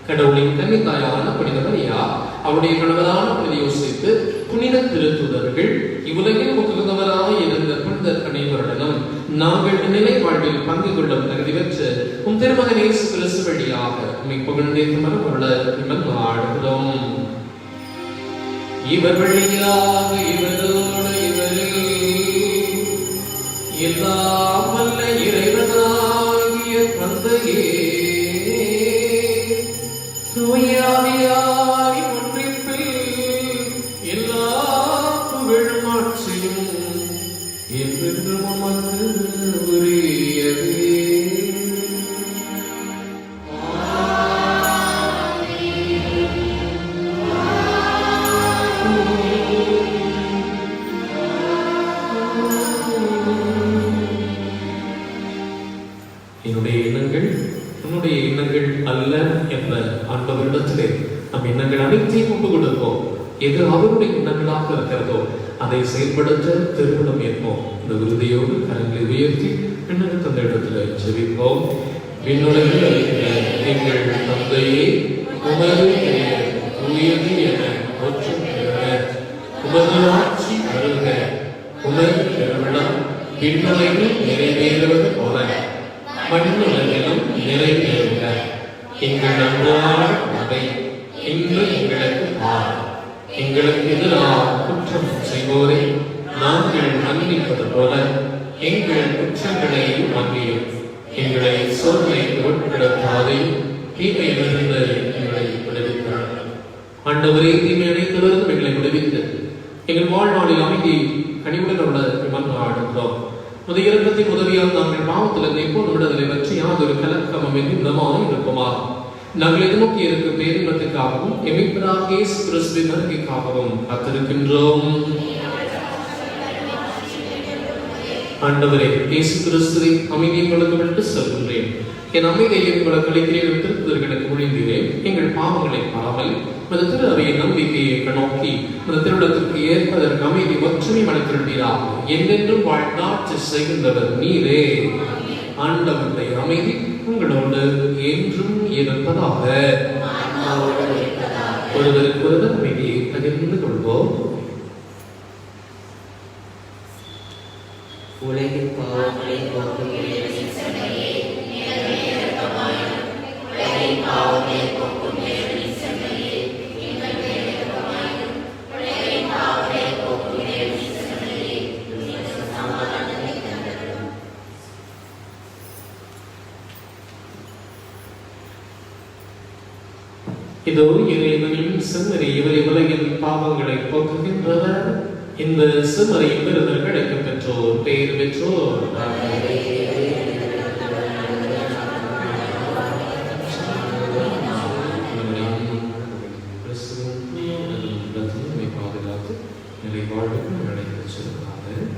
கடவுளின் கன்னித்தாயான புனித மரியா, அவருடைய கணவரான புனித யோசேப்பு, புனித திருத்தூதர்கள், இவ்வுலகில் முகந்தவராக இருந்த புனிதர் அனைவருடனும் நாங்கள் நிலை வாழ்வில் பங்கு கொள்ளும் தகுதி பெற்று உம் திருமகன் இயேசு கிறிஸ்து வழியாக உம்மை புகழ்ந்தேற்று மனமுள்ள நாடுகிறோம். இவர் வழியாக இவரோடு இவரில் எல்லாம் வல்ல இறைவனாகிய தந்தையே, தூயாவியாய் ஒன்றிப்பில் எல்லா புகழும் ஆட்சியும் என்றென்றும் உமக்கு உரியதே. என்னுடைய எண்ணங்கள் உன்னுடைய எண்ணங்கள் அல்ல என்ற ஆண்டவரிடத்திலே நம் எண்ணங்கள் அனைத்தையும் ஒப்பு கொடுப்போம். எது அவருடைய எண்ணங்களாக இருக்கிறதோ அதை செயல்படுத்த திருமணம் ஏற்போம். இந்த உறுதியோடு கரங்களை உயர்த்தி பின்னணி தந்த இடத்துல ஜெபிப்போம். விண்ணுலகில் இருக்கிற எங்கள் தந்தையே, உமது பெயர் தூயது என போற்றப் பெறுக. உமது ஆட்சி வருக. உமது திருவிழம் விண்ணுலகில் நிறைவேறுவது போல மண்ணுலகிலும் நிறைவேறுக. எங்கள் அன்றாட உணவை இன்று எங்களுக்கு தாரும். எங்களுக்கு எதிராக குற்றம் செய்வோரை நாங்கள் மன்னிப்பது போல எங்கள் குற்றங்களை மன்னியும். எங்களை சோதனைக்கு உட்படுத்தாதையும் தீமையிலிருந்து எங்களை விடுவித்தார்கள். ஆண்டவரே, தீமை அனைத்திலிருந்தும் எங்களை விடுவித்து எங்கள் வாழ்நாளில் அமைதி கனிவுடன் உள்ள மன்றாடுகிறோம். முதல் இரக்கத்தின் உதவியால் நாங்கள் பாவத்திலிருந்து எப்போது விடுதலை பற்றி யாதொரு கலக்கமும் இன்பமாய் இருக்குமா. நாங்கள் எதிர்நோக்கி இருக்கும் பேரின்பத்துக்காகவும் எமிப்பராக இயேசு கிறிஸ்துவின் வருகைக்காகவும் காத்திருக்கின்றோம். ஆண்டவரே, இயேசு கிறிஸ்துவை அமைதியை உங்களுக்கு விட்டு சொல்கின்றேன். என் அமைதியை உங்களுக்கு அளிக்கிறேன். திருத்துதர்களுக்கு மொழிந்தீரேன். எங்கள் பாவங்களை பாராமல் மத திரு அவையின் நம்பிக்கையை கண்ணோக்கி மத திருடத்திற்கு ஏற்பதற்கு அமைதி ஒற்றுமை மனத்திருந்தீராக என்றென்றும் வாழ்நாட்சி செய்கின்றவர் நீரே. ஆண்டவருடைய அமைதி உங்களோடு என்றும் இருப்பதாக. ஒருவருக்கு ஒருவர் அமைதியை பகிர்ந்து கொள்வோம். உலகின் பாவங்களை போக்கும் இதோ இறைவனின் செம்மறி, இவரை உலகின் பாவங்களை போக்குகின்றவர். இந்த செம்மறியின் விருதர் கிடைக்க பெற்றோர், பெயர் பெற்றோர். பாதுகாத்து நிலை வாழ்வுக்கு நடைபெற்றிருக்கிறார்.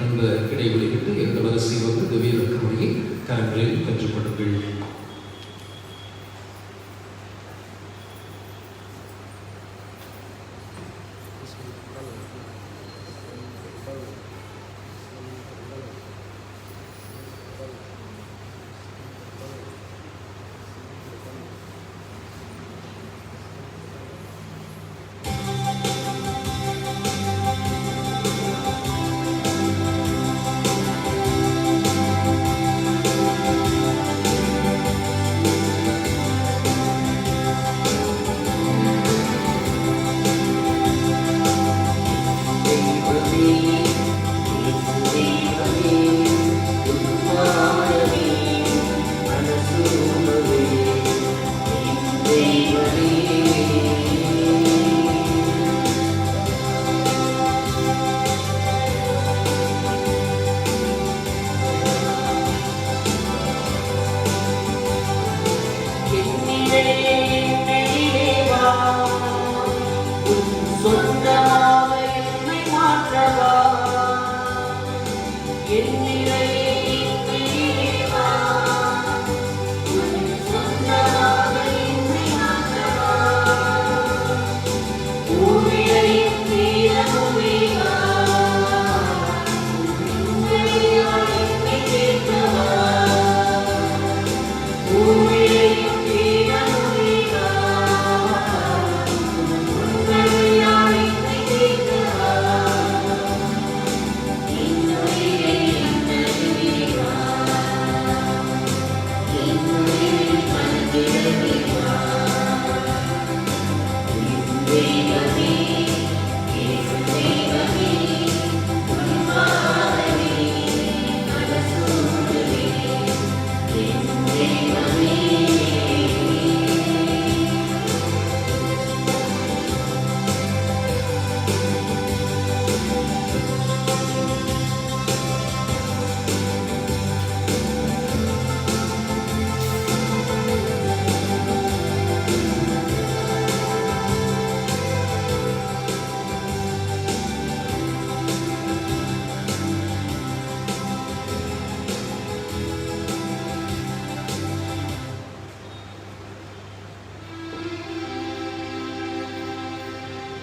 அந்த இடைவெளி விட்டு எந்த வரிசை வந்து திவ்ய மொழியை கரங்களில் பெற்றுக் கொள்ளுங்கள்.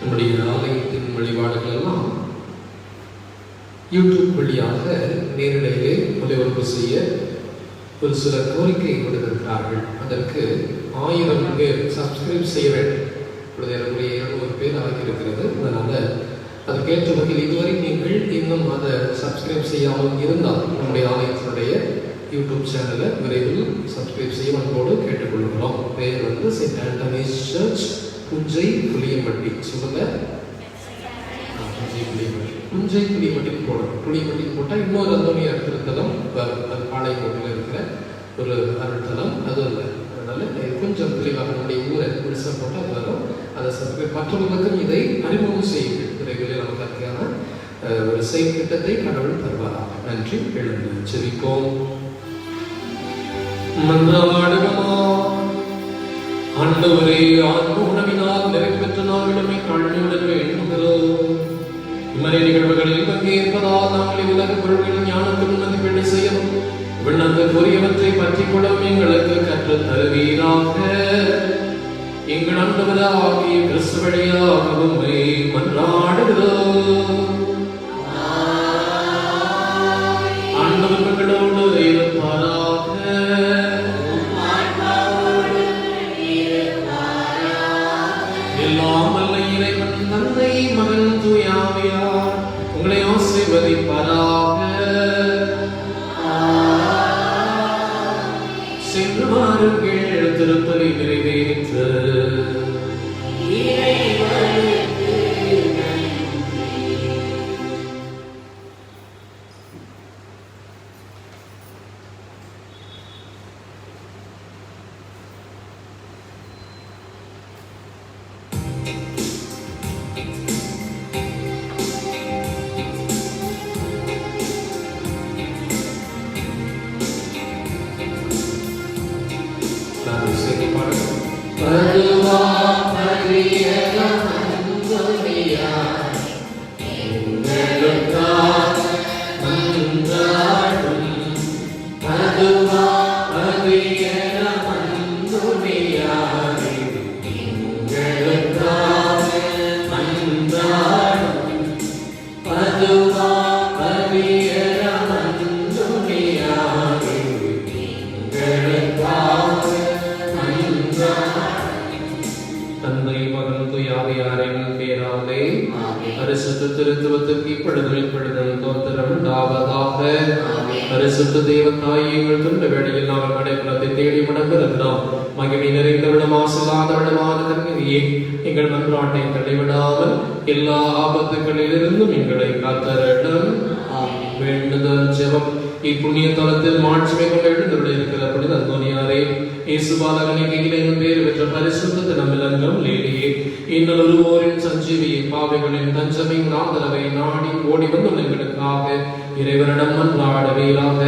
நம்முடைய ஆலயத்தின் வழிபாடுகள் எல்லாம் யூடியூப் வழியாக நேரடியிலே ஒளிபரப்பு செய்ய ஒரு சில கோரிக்கை விடுத்திருக்கிறார்கள். அதற்கு 1000 பேர் சப்ஸ்கிரைப் செய்ய வேண்டும். இப்பொழுது ஏறக்குறைய 200 பேர் ஆகியிருக்கிறது. அதனால அதற்கேற்ற வகையில் இதுவரை நீங்கள் இன்னும் அதை சப்ஸ்கிரைப் செய்யாமல் இருந்தால் நம்முடைய ஆலயத்தினுடைய யூடியூப் சேனலை விரைவில் சப்ஸ்கிரைப் செய்ய அன்போடு கேட்டுக்கொள்கிறோம். பெயர் வந்து செயின்ட் ஆண்டனிஸ் சர்ச், புஞ்சை புளியம்பட்டி. சொல்லுங்க, புஞ்சை புளியம்பட்டின்னு போடணும். புளியம்பட்டின்னு போட்டால் இன்னொரு அந்தோனியார் திருத்தலம் அது பாளையங்கோட்டையில் இருக்கிற ஒரு அருள்தலம், அது இல்லை. அதனால கொஞ்சம் தெளிவாக நம்முடைய ஊரை முழுசாக போட்டால் அது வரும். அதை சப்ஸ்கிரைப் மற்றவர்களுக்கும் இதை அறிமுகம் செய்யுங்கள். விரைவில் நமக்கு அதுக்கான ஒரு செயல் திட்டத்தை கடவுள் தருவாராக. நன்றி. எழுந்து செவிப்போம். மன்றாடுவோமா. ஆண்டவரே, ஆத்ம உணவினால் நிறைவேற்ற நாளிடமே கண்ணியுடன் வேண்டுகிறோம். இம்மறை நிகழ்வுகளில் பங்கேற்பதால் நாங்கள் உலக பொருள்களின் ஞானத்துடன் மதிப்பீடு செய்யவும் விண்ணத்துக்குரியவற்றை பற்றிக் கொள்ளவும் எங்களுக்கு கற்றுத் தருவீராக. எங்கள் ஆண்டவராகிய கிறிஸ்து வழியாக உம்மை மன்றாடுகிறோம். ஆண்டவர் உங்களோடு இருப்பாராக. எல்லாம் வல்ல இறைவன் தந்தை, மகன், தூய ஆவியார் உங்களை ஆசீர்வதிப்பாராக. சென்று வாருங்கள், திருப்பலி நிறைவேற்று. பரிசுத்த தேவதாயே, எங்கள் துன்ப வேளையில் நாங்கள் அடைக்கலத்தை தேடி மடங்கிருக்கிறோம். மகிமை நிறைந்தவிடம், ஆசீர்வாதவிடமான கன்னிகையே, எங்கள் மன்றாட்டை தள்ளிவிடாமல் எல்லா ஆபத்துகளிலிருந்தும் எங்களை காத்தருளும். வேண்டுதல் ஜெபம். இப்புண்ணிய தலத்தில் மாட்சிமை கொண்டு எழுந்துள்ள இருக்கிற புனித அந்தோனியாரே, இயேசு பாலகனை கையிலும் பேர் பெற்ற பரிசுத்த நம்மிலங்கம் லேடியே, இன்னும் ஒருவோரின் சஞ்சீவியை, பாவைகளின் தஞ்சமையும் ஆதரவை நாடி ஓடி வந்துள்ள எங்களுக்காக இறைவனிடம் மன்றாடுவீராக.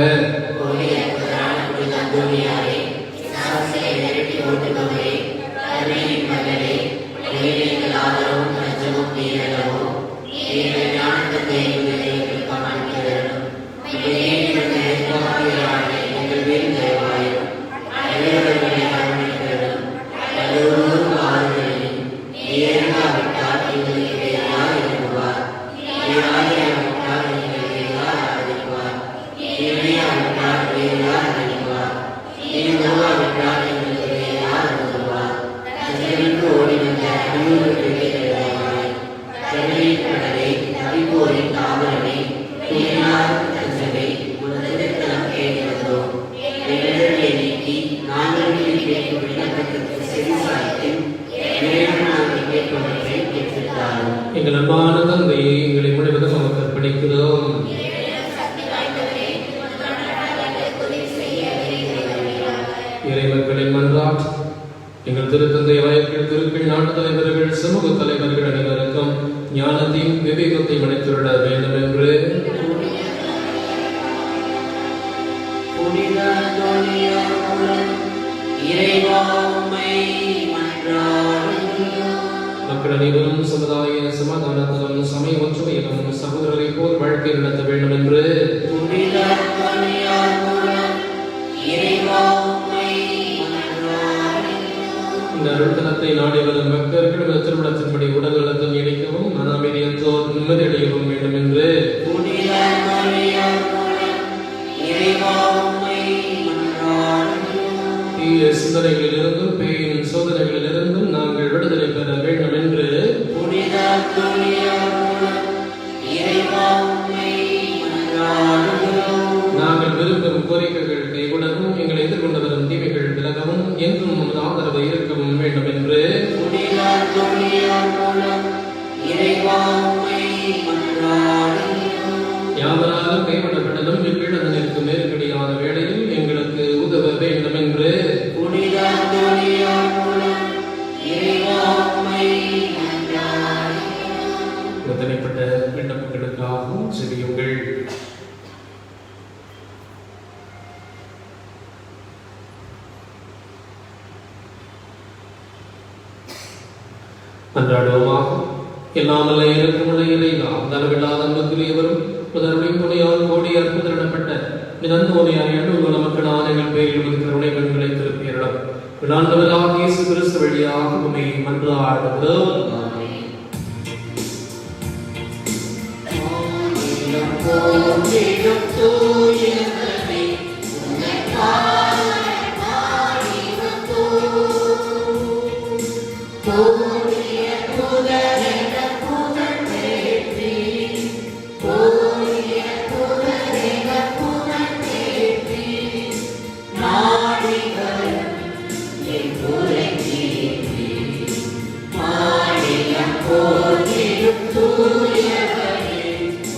எங்கள் அன்பான தந்தையை, எங்களை முழுவதும் நமக்கு அர்ப்பணிக்கிறோம். இறைவர்களின் மன்றாட் எங்கள் திருத்தந்தை வயல்கள், திருக்கள், நாட்டு தலைவர்கள், சமூக தலைவர்கள் அனைவருக்கும் ஞானத்தையும் விவேகத்தையும் அளித்துள்ள வேண்டும் என்று மக்கள் அனைவரும் சமுதாய சமாதானத்திலும் சமய ஒற்றுமையிலும் சகோதரரை போல் வாழ்க்கை நடத்த வேண்டும் என்று இந்த அருள்தலத்தை நாடி வரும் பக்தர்கள் திருமணத்தின்படி உடல் நலத்தும் இணைக்கவும் மன அமைதியற்றோர் நிம்மதியடையவும் வேண்டும் என்று புனித மரியாள் மூலம் இறைவா உம்மை மன்றாடுகிறோம். தீய சிந்தனைகளிலிருந்தும் பேயின் சோதனைகளிலிருந்தும் நாங்கள் விடுதலை பெற வேண்டும் என்று புனித மரியாள் மூலம் இறைவா உம்மை மன்றாடுகிறோம். நாங்கள் விரும்பும் கோரிக்கைகள் கைகூடவும் எங்களை எதிர்கொண்டு வரும் தீமைகள் விலகவும் என்றும் நமது ஆதரவு இருக்கவும் வேண்டும் என்று புனித மரியாள் மூலம் இறைவா உம்மை மன்றாடுகிறோம். யாவராலும் கைவிடப்பட்டதும் இவ்விடத்திற்கு நெருக்கடியான வேளையில் எங்களுக்கு உதவ வேண்டும் என்று புனித மரியாள் மூலம் இறைவா உம்மை மன்றாடுகிறோம். தனிப்பட்ட விண்ணப்பங்களுக்காகவும் செவியுங்கள். அன்றாடுவோமாக எல்லாமல்ல இறக்கமுள்ள இறைவா தனவில்லாத அன்புக்குரியவரும் முதலுடைய துணையால் கோடி அற்புதப்பட்ட நிரந்தோனையாய் அன்புள்ள மக்களான எங்கள் பேரில் உமது கருணை கண்களை திருப்பியரிடம் விழாண்டவராக இயேசு கிறிஸ்து வழியாக உம்மை மன்றாடுகிறோம். போற்றிடும் தூயவரே, உம்மை பாடி பாடி வந்தோம். போற்றிய புகழென புகழ் தேற்றி, போற்றிய புகழென புகழ் தேற்றி, நாடிகள் என் குறை தீர்த்தி, மாடியம் போற்றிடும் தூயவரே,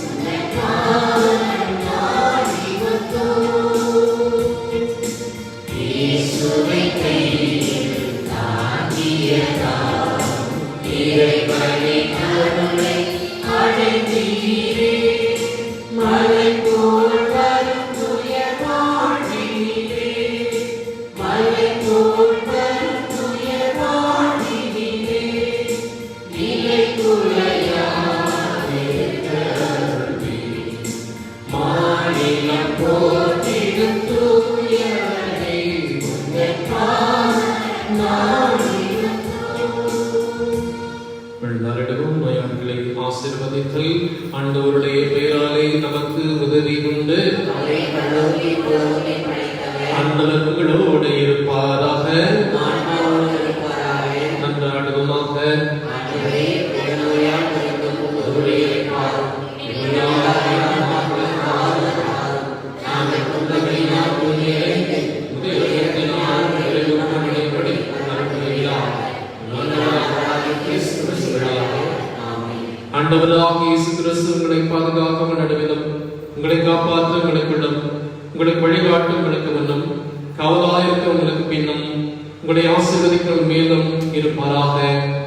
உம்மை பாடி பாடி வந்தோம். இயேசுவை கையில் தாங்கியதால் இறைவனின் கருணை அடைந்தீரே. மலை போல் வரும் துயர் வாழ்வினிலே, மலை போல் வரும் துயர் வாழ்வினிலே, நிலை குலையாதிருக்க மாநிலம் போற்றிடும் தூயவரே, உம்மை பாடி நாடி வெள்ளாரிடமும் நோயாளிகளை ஆசீர்வதித்தல் ஆண்டவருடைய பெயராலே நமக்கு உதவி உண்டு. அவரை கடவுளை போலவே படைத்தவர், ஆண்டவர் உங்களோடு இருப்பாராக. ஆன்மாவோடு இருப்பாராக. நன்றாடுவோமாக. ஆண்டவரே, உடனோயால் இருக்கும் உங்களுடைய பாவம் நாங்கள் குற்றங்களினால் தூய்மையடைந்து உதயத்தினால் நிறைவுடன் நிலைப்படி அருள்புரிகிறார். கிறிஸ்து வழியாக. ஆமென். ஆண்டவராக இயேசு கிறிஸ்து உங்களை பாதுகாக்க நடுவிலும் உங்களை காப்பாற்ற உங்களுக்குள்ளும் உங்களை வழிகாட்ட உங்களுக்கு முன்னும் காவலாயிருக்க உங்களுக்கு பின்னும் உங்களை ஆசீர்வதிக்க மேலும் இருப்பாராக.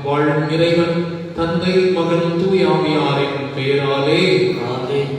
வாழும் இறைவன் தந்தை மகன் தூய ஆவியாரின் பெயராலே ஆமென்.